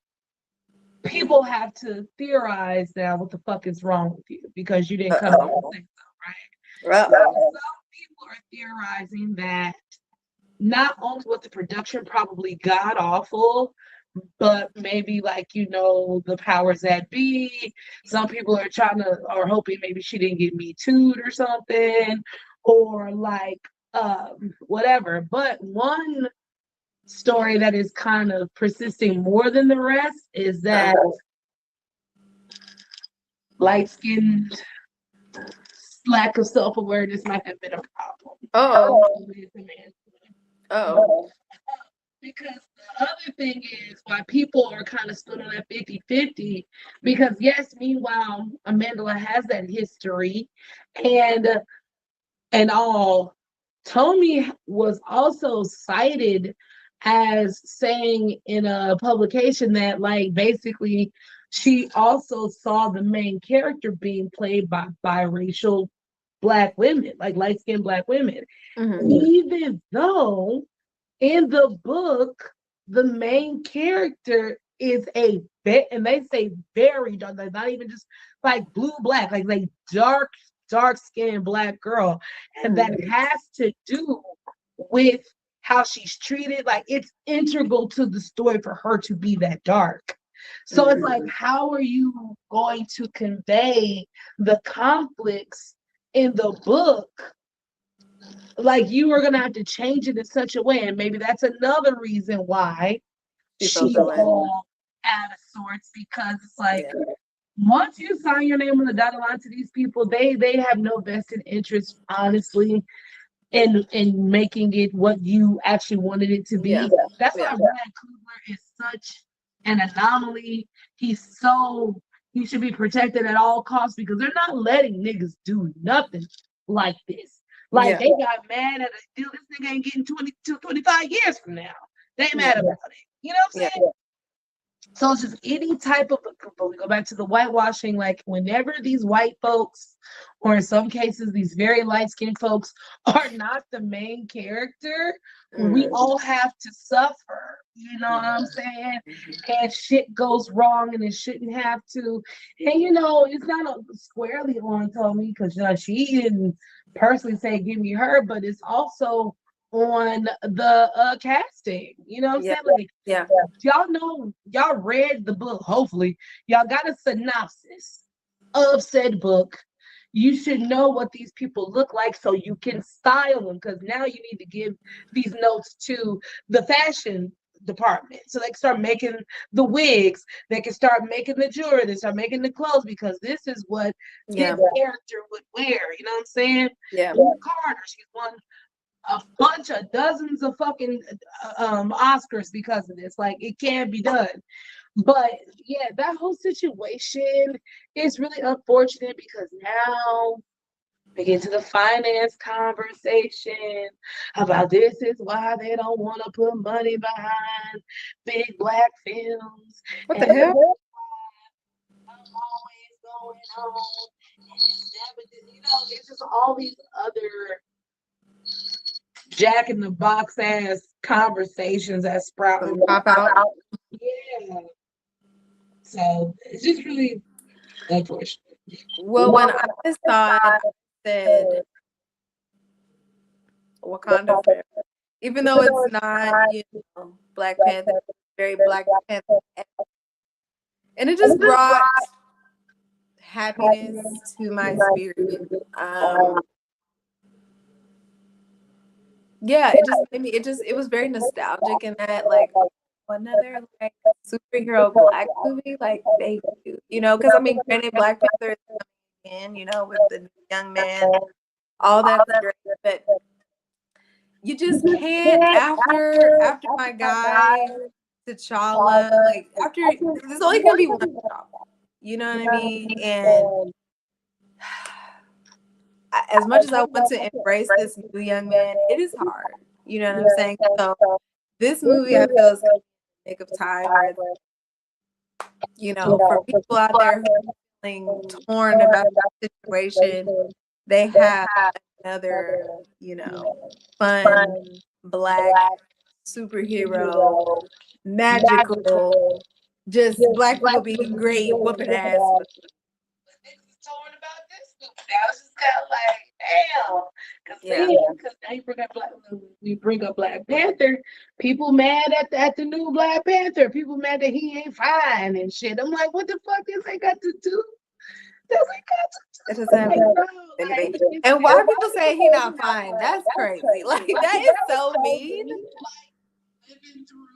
S1: people have to theorize now what the fuck is wrong with you because you didn't come out and say so, right? So some people are theorizing that not only was the production probably god awful, but maybe like the powers that be. Some people are hoping maybe she didn't get me too'd or something, or like whatever. But one story that is kind of persisting more than the rest is that light skinned lack of self awareness might have been a problem. Because the other thing is why people are kind of stood on that 50-50, because yes, meanwhile, Amandla has that history and all. Tommy was also cited as saying in a publication that like basically she also saw the main character being played by biracial Black women, like light-skinned Black women. Even though in the book, the main character is and they say very dark, like not even just like blue black, like dark skinned Black girl, and that has to do with how she's treated. Like it's integral to the story for her to be that dark. So it's like, how are you going to convey the conflicts in the book? Like you are gonna have to change it in such a way, and maybe that's another reason why she's all out of sorts, because it's like once you sign your name on the dotted line to these people, they have no vested interest, honestly, in making it what you actually wanted it to be. That's why Brad Coogler is such an anomaly. He should be protected at all costs because they're not letting niggas do nothing like this. Like they got mad at a deal. This nigga ain't getting 22, 25 years from now. They mad about it. You know what I'm saying? So it's just any type of, but we go back to the whitewashing, like whenever these white folks, or in some cases, these very light-skinned folks are not the main character, we all have to suffer. You know what I'm saying? And shit goes wrong and it shouldn't have to. And it's not squarely on Tommy because she didn't personally say give me her, but it's also on the casting. You know what I'm saying? Like, y'all know, y'all read the book. Hopefully, y'all got a synopsis of said book. You should know what these people look like so you can style them, because now you need to give these notes to the fashion department so they can start making the wigs, they can start making the jewelry, they start making the clothes, because this is what this character would wear. You know what I'm saying? Carter, she's won a bunch of dozens of fucking Oscars because of this. Like it can't be done. But yeah, that whole situation is really unfortunate because now we get to the finance conversation about this is why they don't want to put money behind big Black films.
S2: What the hell?
S1: I'm always going on. And it's just all these other Jack in the Box ass conversations that sprout and
S2: pop out.
S1: Yeah. So it's just really unfortunate.
S2: Well, when I saw it, I said Wakanda Forever. Even though it's not, Black Panther, very Black Panther. And it just brought happiness to my spirit. It just made me, it was very nostalgic in that, like, another like superhero Black movie, like thank you, because I mean, granted, Black Panther is coming in, with the young man, all that's great, but you just can't after my guy T'Challa, like after there's only gonna be one T'Challa, you know what I mean? And as much as I want to embrace this new young man, it is hard. You know what I'm saying? So this movie, I feel, is a nick of time where, for people out there who are feeling torn about the situation, they have another, fun black superhero, magical, just black people being great, whooping ass.
S1: Torn about this stupid. I was just kind of like, damn. Because now we bring up Black Panther. People mad at the new Black Panther. People mad that he ain't fine and shit. I'm like, what the fuck does that got to do?
S2: It doesn't have anything. And why people say he not fine? That's crazy. Like that is so mean.
S1: Living through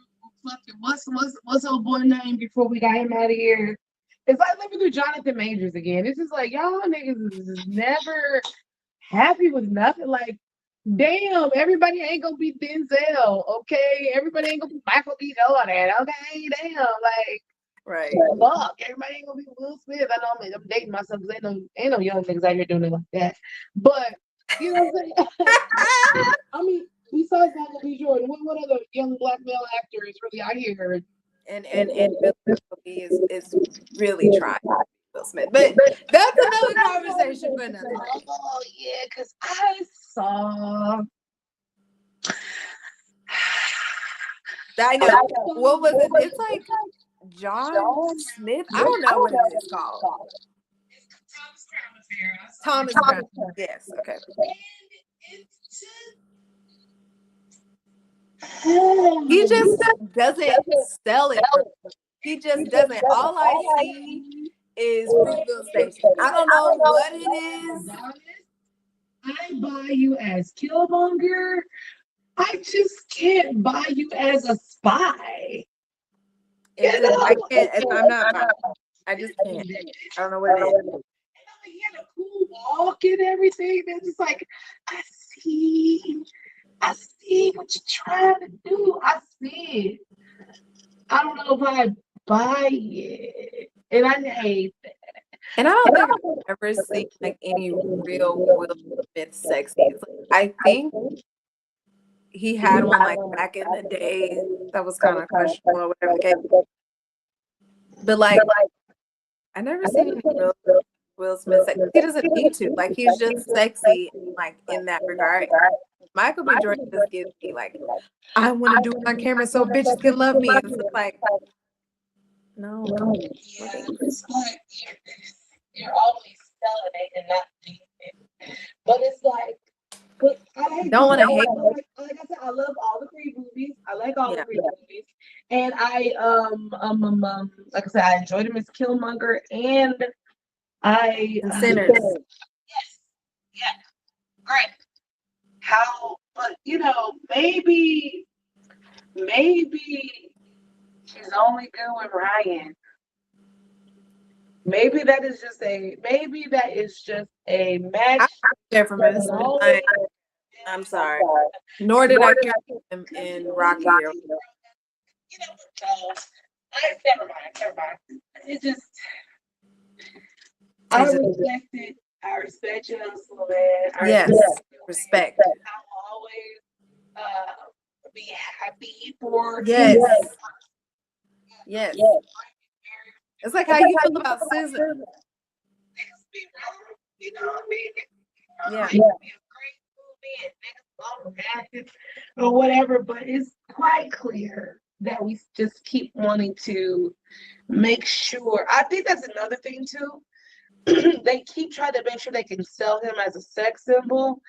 S1: fucking what's old boy name before we got him out of here? It's like living through Jonathan Majors again. It's just like y'all niggas is never happy with nothing. Like, damn, everybody ain't gonna be Denzel, okay? Everybody ain't gonna be Michael B. Jordan, okay? Damn, like,
S2: right?
S1: Fuck, everybody ain't gonna be Will Smith. I know I'm dating myself because ain't no young niggas out here doing it like that. But you know what I'm saying? I mean, besides Michael B. Jordan, what other young black male actor is really out here?
S2: And Will Smith is really trying. Will Smith, but that's another conversation for another day.
S1: Oh yeah, because I saw.
S2: I know. What was it? It's like John Smith. I don't know what it is called. Thomas Crown Affair. Yes. Okay. He just doesn't sell it. He just doesn't. All I see is Fruitville Station. I don't know what it is.
S1: I buy you as Killmonger. I just can't buy you as a spy.
S2: I can't. I'm not fine. I just can't. I don't know what it is.
S1: He had a cool walk and everything. They're just like, I see what you're trying to do. I see it. I don't know if I buy it. And I hate that.
S2: And I don't think I've ever seen like any real Will Smith sexy. I think he had one like back in the day that was kind of questionable or whatever the case. But like I never seen any real Will Smith sexy. He doesn't need to. Like he's just sexy like in that regard. Michael B. Jordan just gives me like, I want to do it on camera so bitches can love me. And it's like, no.
S1: Yeah, it's like you're always selling it and not doing it. But it's like, but I
S2: don't want to hate.
S1: Like I said, I love all the Creed movies. I like all the Creed movies, and I like I said, I enjoyed him as Killmonger, and
S2: Sinners.
S1: Yes, yeah, great. How, but maybe she's only good with Ryan. Maybe that is just a match.
S2: I'm sorry. Nor did I hear him in Rocky.
S1: Never mind. It just I respect it. I respect you, man.
S2: Yes, respect.
S1: I'll always be happy for
S2: yes. It's like how you feel about Susan.
S1: You know what I mean?
S2: Yeah.
S1: Be a great movie or whatever, but it's quite clear that we just keep wanting to make sure. I think that's another thing too. They keep trying to make sure they can sell him as a sex symbol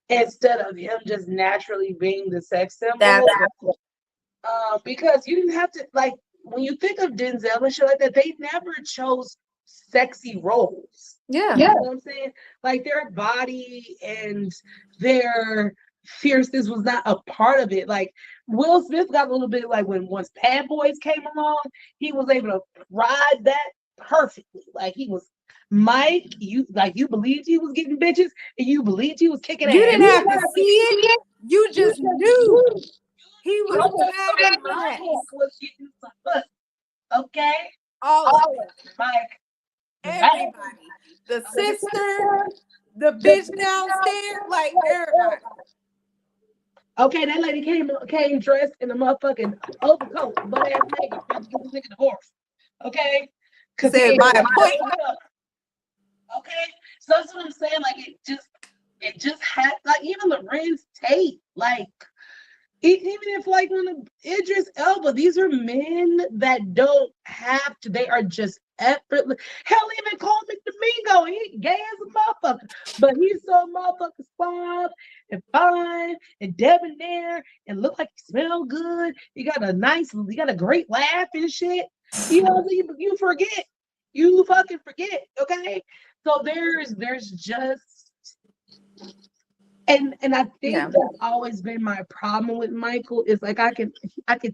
S1: instead of him just naturally being the sex symbol. Because you didn't have to, like, when you think of Denzel and shit like that, they never chose sexy roles.
S2: Yeah.
S1: You know what I'm saying? Like their body and their fierceness was not a part of it. Like Will Smith got a little bit like once Bad Boys came along, he was able to ride that perfectly. Like he was Mike, you believed he was getting bitches and you believed he was kicking ass.
S2: You didn't have to see it. You just knew he was
S1: getting some pussy. Okay?
S2: All of
S1: it. Mike.
S2: Everybody. The sister, the bitch downstairs, like everybody.
S1: Okay, that lady came dressed in a motherfucking overcoat, butt ass nigga, trying to get this nigga divorced. Okay?
S2: Said by appointment.
S1: Okay? So that's what I'm saying. Like it just had like even Lorenz Tate, like even if like one of Idris Elba, these are men that don't have to, they are just effortless. Hell, even Cole McDomingo, he gay as a motherfucker, but he's so motherfucking suave and fine and debonair and look like he smell good. He got a great laugh and shit. You know, you forget. You fucking forget, okay? So there's just and I think
S2: Yeah.
S1: that's always been my problem with Michael is like I could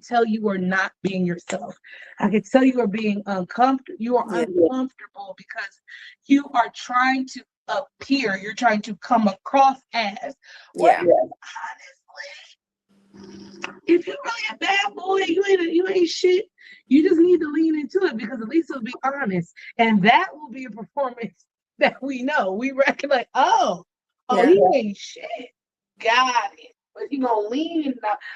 S1: tell you are not being yourself. I could tell you are being uncomfortable. You are uncomfortable because you are trying to appear. You're trying to come across as.
S2: Yeah.
S1: Honestly, if you're really a bad boy, you ain't shit. You just need to lean into it because at least it'll be honest, and that will be a performance that we know. We reckon like, oh, he ain't shit. Got it. But he gonna lean in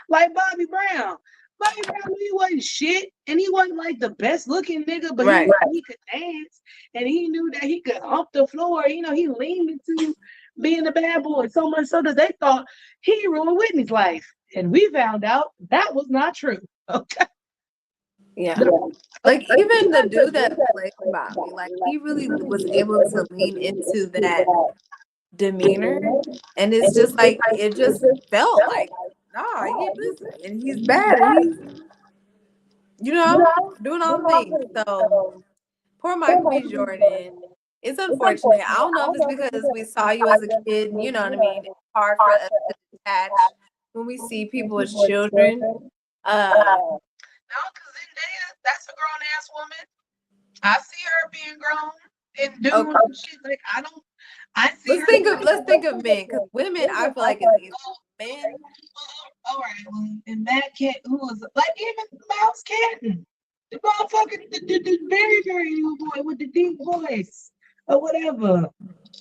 S1: like Bobby Brown. Bobby Brown, he wasn't shit, and he wasn't like the best looking nigga, but he could dance, and he knew that he could hump the floor. You know, he leaned into being a bad boy so much so that they thought he ruined Whitney's life, and we found out that was not true. Okay.
S2: Yeah. Like even the dude that played Bobby, like he really was able to lean into that demeanor, and it's just like it just felt like, nah, he listen, and he's bad, and he's doing all the things. So poor Michael B. Jordan. It's unfortunate. I don't know if it's because we saw you as a kid, and you know what I mean. It's hard for us to detach when we see people as children.
S1: No, because Zendaya, that's a grown ass woman. I see her being grown and doing shit. Like I see.
S2: Let's think of men, because women, I feel like it's men.
S1: All right, well, and that cat who was like even Mouse Canton, the motherfucking the very very little boy with the deep voice or whatever.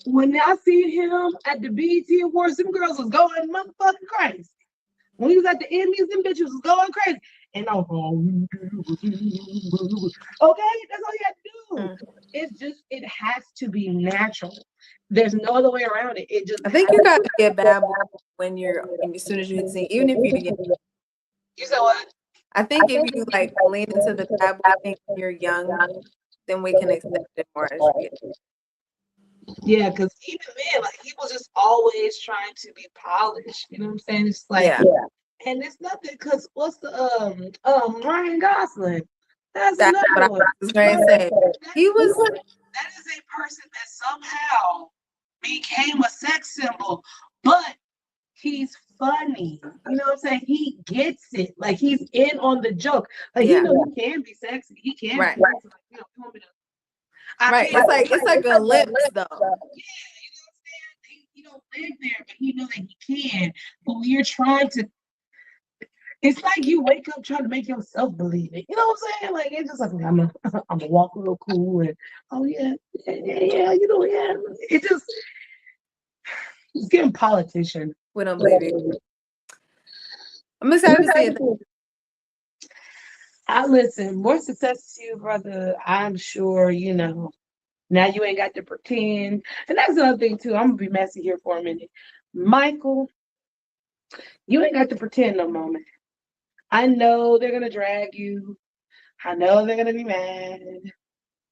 S1: When I see him at the BET Awards, them girls was going motherfucking crazy. When he was at the Emmys, them bitches was going crazy. And I was okay, that's all you have to do. It's just, it has to be natural. There's no other way around it. It just
S2: I think you gotta be a bad boy when as soon as you hit the scene, even if you get.
S1: You said what?
S2: I think if you like lean into the bad boy thing when you're young, then we can accept it more as you get.
S1: Yeah, because even then, like he was just always trying to be polished. You know what I'm saying? It's like, and it's nothing because what's the Ryan Gosling? That's another
S2: what
S1: one.
S2: I was going to say. He was.
S1: That is a person that somehow became a sex symbol, but he's funny. You know what I'm saying? He gets it. Like he's in on the joke. Like he knows he can be sexy. He can be sexy. Like, you want me to.
S2: It's like a lips though.
S1: Yeah, you know what I'm saying? He don't live there, but he knows that he can. But when you're trying to, it's like you wake up trying to make yourself believe it. You know what I'm saying? Like it's just like I'm gonna walk real cool and you know, it's getting politician.
S2: We don't believe it. I'm excited to see it.
S1: I listen, more success to you, brother. I'm sure, you know. Now you ain't got to pretend. And that's another thing too. I'm gonna be messy here for a minute. Michael, you ain't got to pretend no more, man. I know they're gonna drag you. I know they're gonna be mad.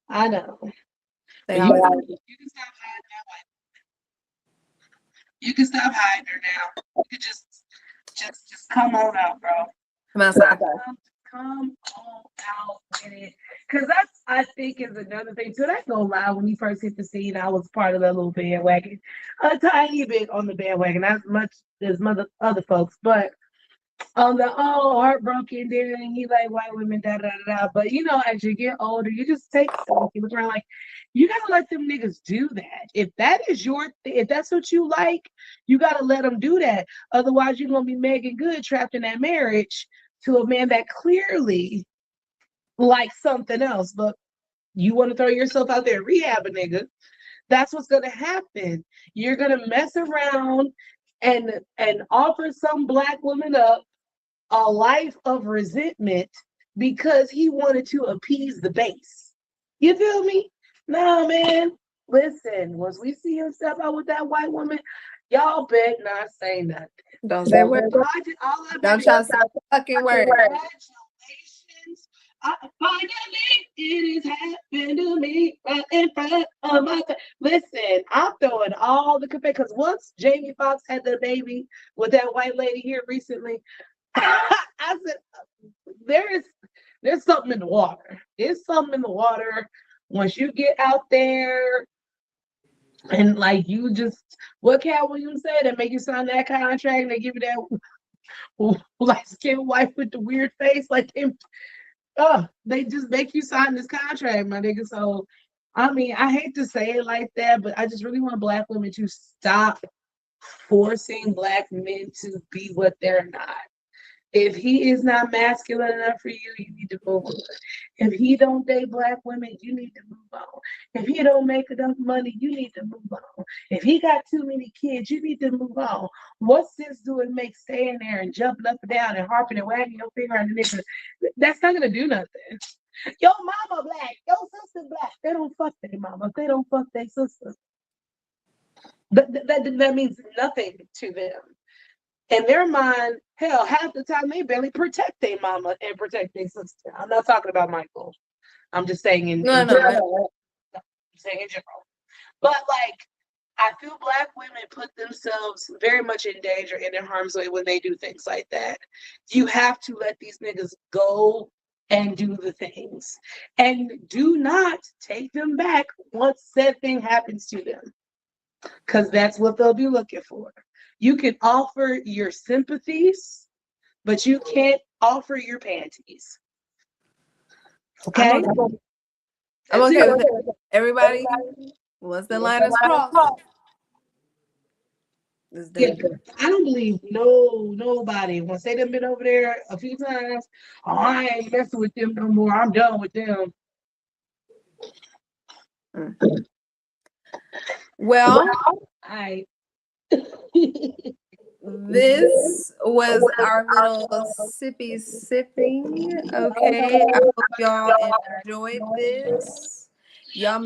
S1: I know. You can stop hiding that white. You can stop hiding her now. You can just come on out, bro.
S2: Come outside.
S1: Come on out with it. Because that's, I think, is another thing too. That's no lie. When you first hit the scene, I was part of that little bandwagon. A tiny bit on the bandwagon, not as much as other folks, but on the heartbroken, then he like white women, da da da da. But you know, as you get older, you just take stock. You look around like you gotta let them niggas do that. If that is if that's what you like, you gotta let them do that. Otherwise, you're gonna be Megan Good trapped in that marriage to a man that clearly likes something else. But you want to throw yourself out there and rehab a nigga. That's what's gonna happen. You're gonna mess around and offer some black woman up a life of resentment because he wanted to appease the base. You feel me? No, man. Listen, once we see him step out with that white woman, y'all bet not say nothing.
S2: Don't say what. Don't try to say fucking word.
S1: Congratulations. Finally, it has happened to me right in front of my face. Listen, I'm throwing all the confetti because once Jamie Foxx had the baby with that white lady here recently, I said, there's something in the water. There's something in the water. Once you get out there and like you just what Cat Williams said, they make you sign that contract and they give you that light skinned wife with the weird face, like they just make you sign this contract, my nigga. So I mean, I hate to say it like that, but I just really want Black women to stop forcing Black men to be what they're not. If he is not masculine enough for you, you need to move on. If he don't date Black women, you need to move on. If he don't make enough money, you need to move on. If he got too many kids, you need to move on. What sense do it make staying there and jumping up and down and harping and wagging your finger at the nigga? That's not gonna do nothing. Your mama Black, your sister Black. They don't fuck their mama. They don't fuck their sister. That means nothing to them. In their mind, hell, half the time they barely protect their mama and protect their sister. I'm not talking about Michael. I'm just saying in general. I'm saying in general. But like, I feel Black women put themselves very much in danger and in harm's way when they do things like that. You have to let these niggas go and do the things. And do not take them back once said thing happens to them. Because that's what they'll be looking for. You can offer your sympathies, but you can't offer your panties. Okay?
S2: I'm okay with it. Everybody, once the line is crossed,
S1: yeah, I don't believe nobody. Once they done been over there a few times, I ain't messing with them no more. I'm done with them.
S2: Well, this was our little sipping. Okay, I hope y'all enjoyed this. Y'all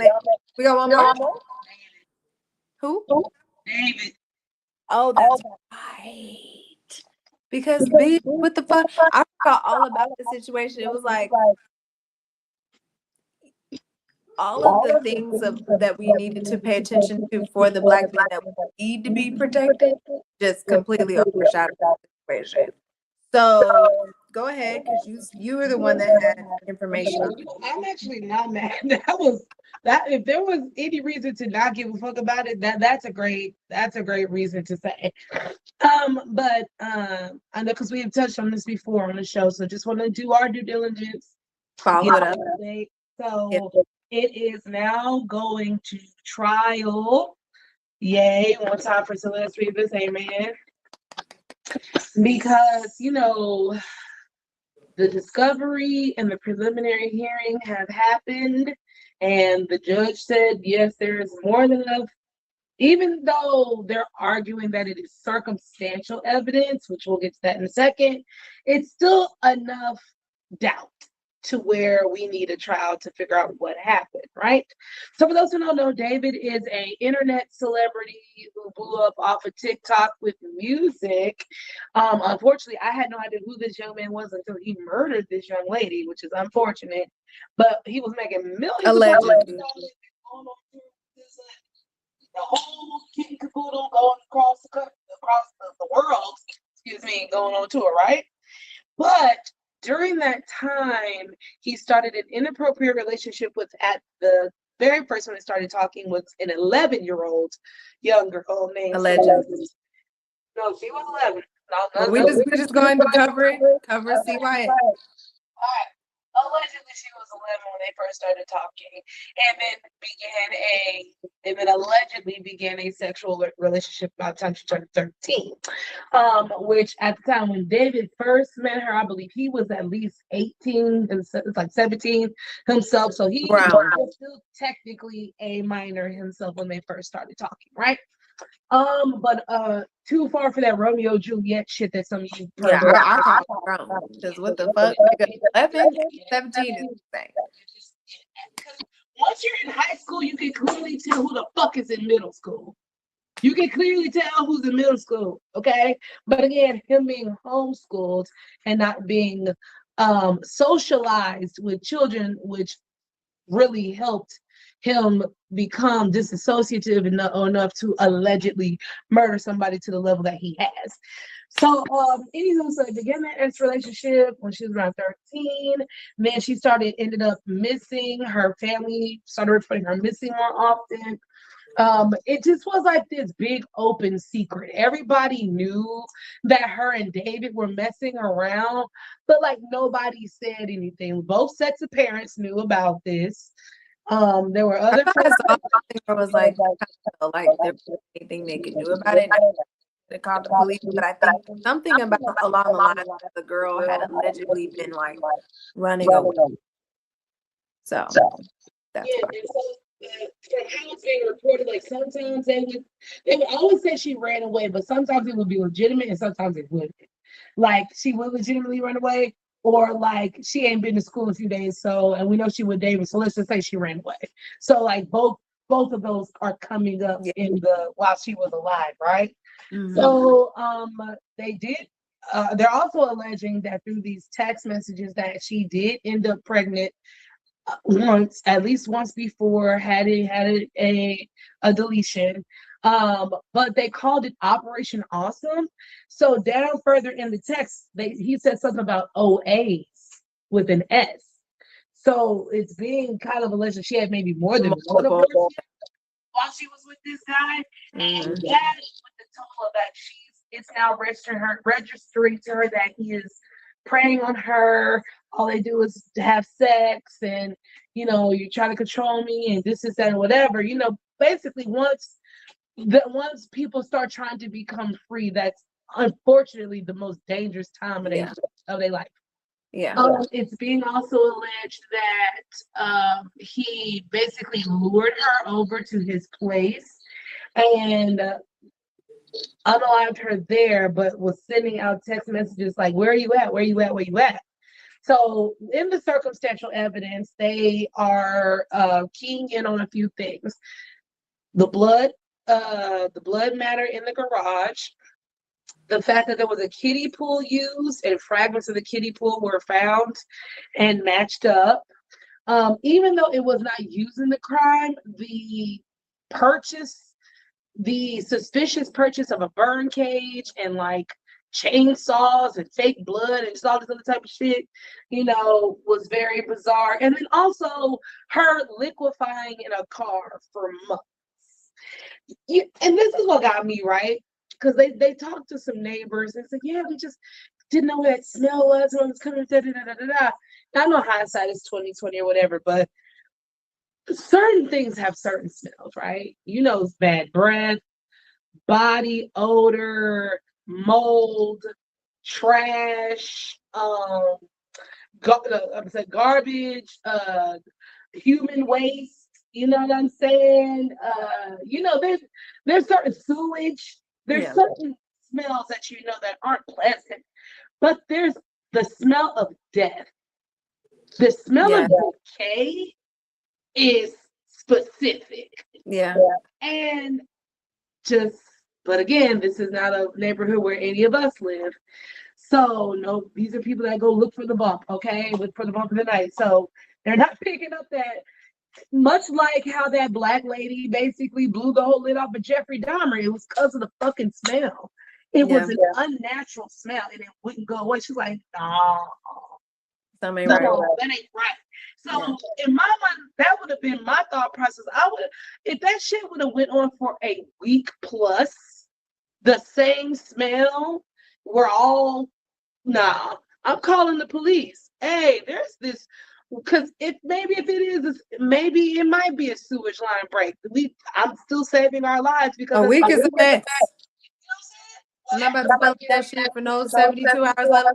S2: we got one more. Who?
S1: David.
S2: Oh, that's right. Because what the fuck? I forgot all about the situation. It was like all of the things that we needed to pay attention to for the Black men that need to be protected just completely overshadowed the situation. So go ahead, because you were the one that had information.
S1: I'm actually not mad. That if there was any reason to not give a fuck about it, that's a great reason to say. But I know because we have touched on this before on the show, so just want to do our due diligence.
S2: Follow it up.
S1: So it is now going to trial. Yay! One time for Celeste Rivas, amen. Because the discovery and the preliminary hearing have happened, and the judge said yes, there is more than enough. Even though they're arguing that it is circumstantial evidence, which we'll get to that in a second, it's still enough doubt to where we need a trial to figure out what happened, right? So for those who don't know, David is an internet celebrity who blew up off of TikTok with music. Unfortunately, I had no idea who this young man was until he murdered this young lady, which is unfortunate. But he was making millions
S2: allegedly.
S1: Of dollars. The whole kit and caboodle going across the world, going on tour, right? But during that time, he started an inappropriate relationship with, at the very first one he started talking, was an 11-year-old young girl named
S2: Allegedly.
S1: No, she was 11.
S2: No, we're just going to cover CYA.
S1: All right. Allegedly, she was 11 when they first started talking, and then allegedly began a sexual relationship by the time she turned 13. Which at the time when David first met her, I believe he was at least 18 and it's like 17 himself. So he was still technically a minor himself when they first started talking, right? But too far for that Romeo Juliet shit that some of you
S2: I call it wrong. Because what the fuck? 11, 17 is insane.
S1: once you're in high school, you can clearly tell who the fuck is in middle school. You can clearly tell who's in middle school, okay? But again, him being homeschooled and not being socialized with children, which really helped him become disassociative enough to allegedly murder somebody to the level that he has. So, anywho, so they began that ex relationship when she was around 13. Then she ended up missing. Her family started reporting her missing more often. It just was like this big open secret. Everybody knew that her and David were messing around, but like nobody said anything. Both sets of parents knew about this. There were other
S2: I thought I saw something that was like there was anything they could do about it. They called the police, but I think something about along the lines of the girl had allegedly been like running away. So that's
S1: yeah, and so from how it's being reported, like sometimes they would always say she ran away, but sometimes it would be legitimate and sometimes it wouldn't. Like she would legitimately run away, or like she ain't been to school a few days, so and we know she with David, so let's just say she ran away. So like both of those are coming up in the while she was alive, right? Mm-hmm. So they did they're also alleging that through these text messages that she did end up pregnant once, at least once before, had a deletion. But they called it Operation Awesome. So down further in the text, he said something about OAs with an S. So it's being kind of alleged she had maybe more than one abortion while she was with this guy. And that is with the total of that it's now registering to her that he is preying on her. All they do is to have sex, and you try to control me, and this is that and whatever. Basically once people start trying to become free, that's unfortunately the most dangerous time of their life. Yeah. It's being also alleged that he basically lured her over to his place and unalived her there, but was sending out text messages like, "Where are you at? Where are you at? Where are you at?" So in the circumstantial evidence, they are keying in on a few things: the blood matter in the garage, the fact that there was a kiddie pool used and fragments of the kiddie pool were found and matched up. Even though it was not used in the crime, the suspicious purchase of a burn cage and like chainsaws and fake blood and just all this other type of shit, was very bizarre. And then also her liquefying in a car for months. And this is what got me, right? Because they talked to some neighbors and said, yeah, we just didn't know what that smell was when it was coming. Da, da, da, da, da. I know hindsight is 20/20 or whatever, but certain things have certain smells, right? It's bad breath, body odor, mold, trash, garbage, human waste. You know what I'm saying? There's certain sewage. There's certain smells that that aren't pleasant, but there's the smell of death. The smell of decay is specific. Yeah. And but again, this is not a neighborhood where any of us live. So no, these are people that go look for the bump, okay? Look for the bump of the night. So they're not picking up that, much like how that black lady basically blew the whole lid off of Jeffrey Dahmer. It was because of the fucking smell. It was an unnatural smell and it wouldn't go away. She's like, no. That ain't right. So in my mind, that would have been my thought process. If that shit would have went on for a week plus, the same smell, I'm calling the police. Hey, there's this, because if it is, maybe it might be a sewage line break. I'm still saving our lives because
S2: a week is a mess. I'm not about to spell that shit for no 72 hours later.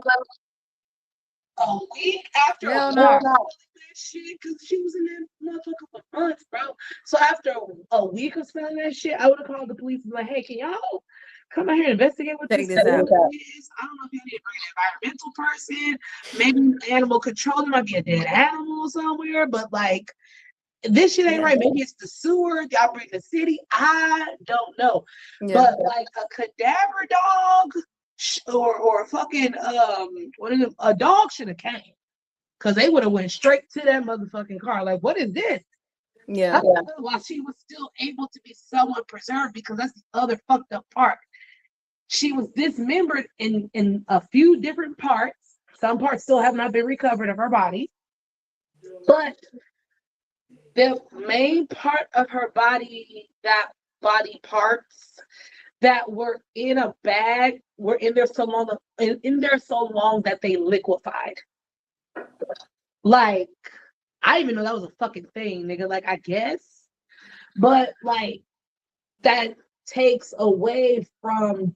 S1: A week after shit, because she was in that motherfucker for months, bro. So after a week of smelling that shit, I would have called the police and be like, hey, can y'all come out here and investigate what this is? I don't know if you need to bring an environmental person, maybe animal control. There might be a dead animal somewhere, but like this shit ain't right. Maybe it's the sewer. Y'all bring the city. I don't know.
S2: Yeah.
S1: But like a cadaver dog or a fucking a dog should have came. Cause they would have went straight to that motherfucking car. Like, what is this?
S2: Yeah.
S1: While she was still able to be somewhat preserved, because that's the other fucked up part. She was dismembered in a few different parts. Some parts still have not been recovered of her body. But the main part of her body, that body parts that were in a bag, were in there so long, that they liquefied. Like, I didn't even know that was a fucking thing, nigga. Like, I guess. But like, that takes away from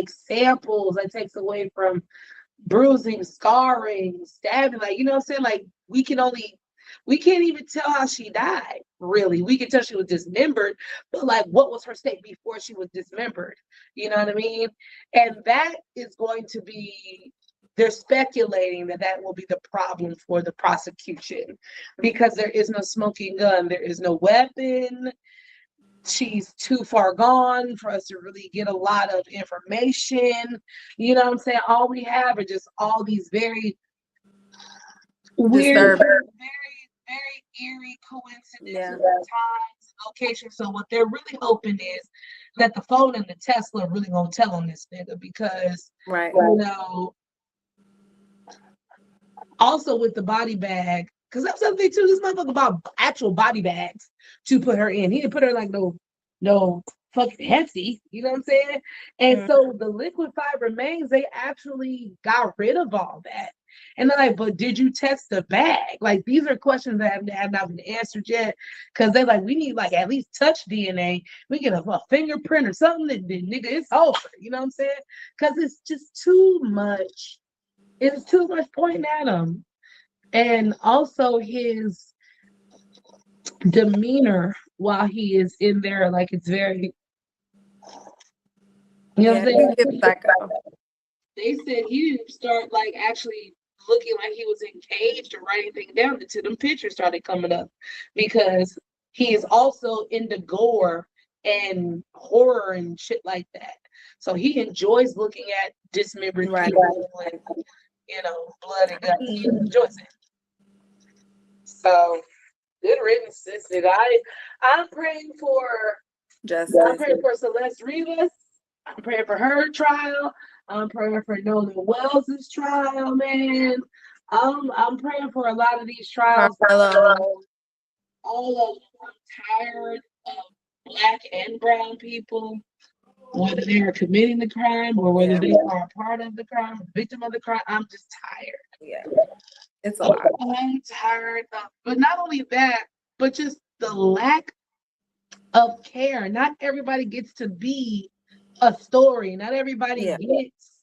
S1: samples, that takes away from bruising, scarring, stabbing. Like, you know what I'm saying? Like, we can't even tell how she died, really. We can tell she was dismembered, but like, what was her state before she was dismembered? You know what I mean? And that is going to be, they're speculating that will be the problem for the prosecution, because there is no smoking gun, there is no weapon. She's too far gone for us to really get a lot of information. You know what I'm saying? All we have are just all these very weird, very eerie coincidences, times, locations. So what they're really hoping is that the phone and the Tesla are really gonna tell on this nigga, because you know, also with the body bag, because that's something too. This motherfucker bought actual body bags to put her in. He didn't put her in like no fucking Hepsi, you know what I'm saying? And so the liquefied remains, they actually got rid of all that. And they're like, but did you test the bag? Like, these are questions that have not been answered yet, because they're like, we need like at least touch DNA. We get a fingerprint or something, that nigga, it's over. You know what I'm saying? Because it's just too much. It's too much pointing at him. And also his demeanor while he is in there, like, it's very, you know what I'm saying? They said he didn't start like actually looking like he was engaged or writing things down until them pictures started coming up, because he is also into gore and horror and shit like that. So he enjoys looking at dismembered people and, you know, blood and guts. He enjoys it. So good riddance, sis. I'm praying for justice. I'm praying for Celeste Rivas. I'm praying for her trial. I'm praying for Nolan Wells' trial, man. I'm praying for a lot of these trials. All of them. I'm tired of Black and brown people, whether they are committing the crime or whether they are a part of the crime, a victim of the crime. I'm just tired. Yeah. It's a lot. I'm tired of, but not only that, but just the lack of care. Not everybody gets to be a story. Not everybody gets,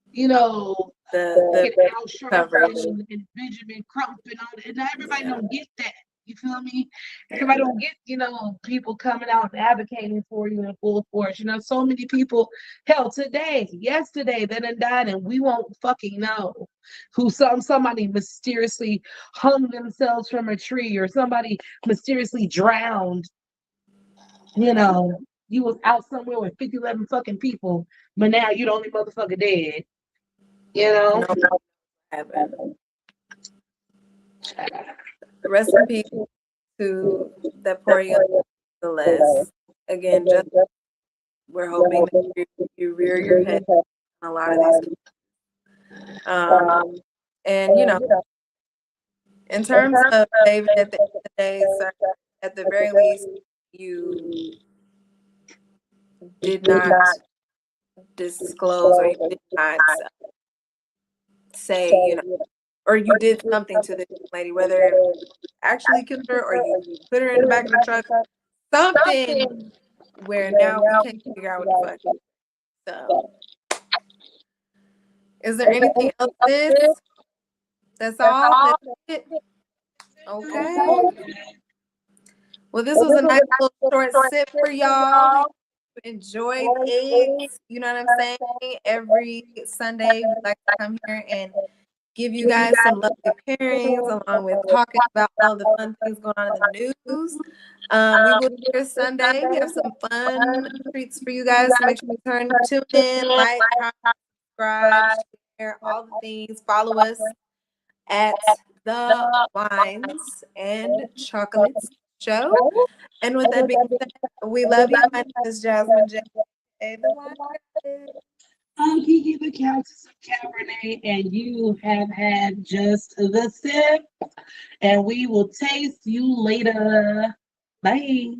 S1: you know, the Al Sharpton and Benjamin Crump and all that. Not everybody don't get that. You feel me? Everybody don't get, you know, people coming out and advocating for you in full force. You know, so many people, hell, yesterday, they done died, and we won't fucking know who. Somebody mysteriously hung themselves from a tree, or somebody mysteriously drowned. You know, you was out somewhere with 11 fucking people, but now you the only motherfucker dead. You know?
S2: Rest in peace to that poor young Celeste. Again, just we're hoping that you rear your head on a lot of these. And you know, in terms of David, at the end of the day, sir, at the very least, you did not disclose, or you did not say, you know, or you did something to this lady, whether it actually killed her or you put her in the back of the truck, something where now we can't figure out what the fuck. So, is there anything else? That's all? That's it? Okay. Well, this was a nice little short sip for y'all. Enjoyed eggs, you know what I'm saying? Every Sunday, we like to come here and give you guys some lovely pairings along with talking about all the fun things going on in the news. We will be here Sunday. We have some fun treats for you guys. So make sure you tune in, like, comment, subscribe, share, all the things. Follow us at the Wines and Chocolates Show. And with that being said, we love you. My name is Jasmine J. The Wine Goddess.
S1: I'm Kiki the Countess of Cabernet, and you have had just the sip. And we will taste you later. Bye.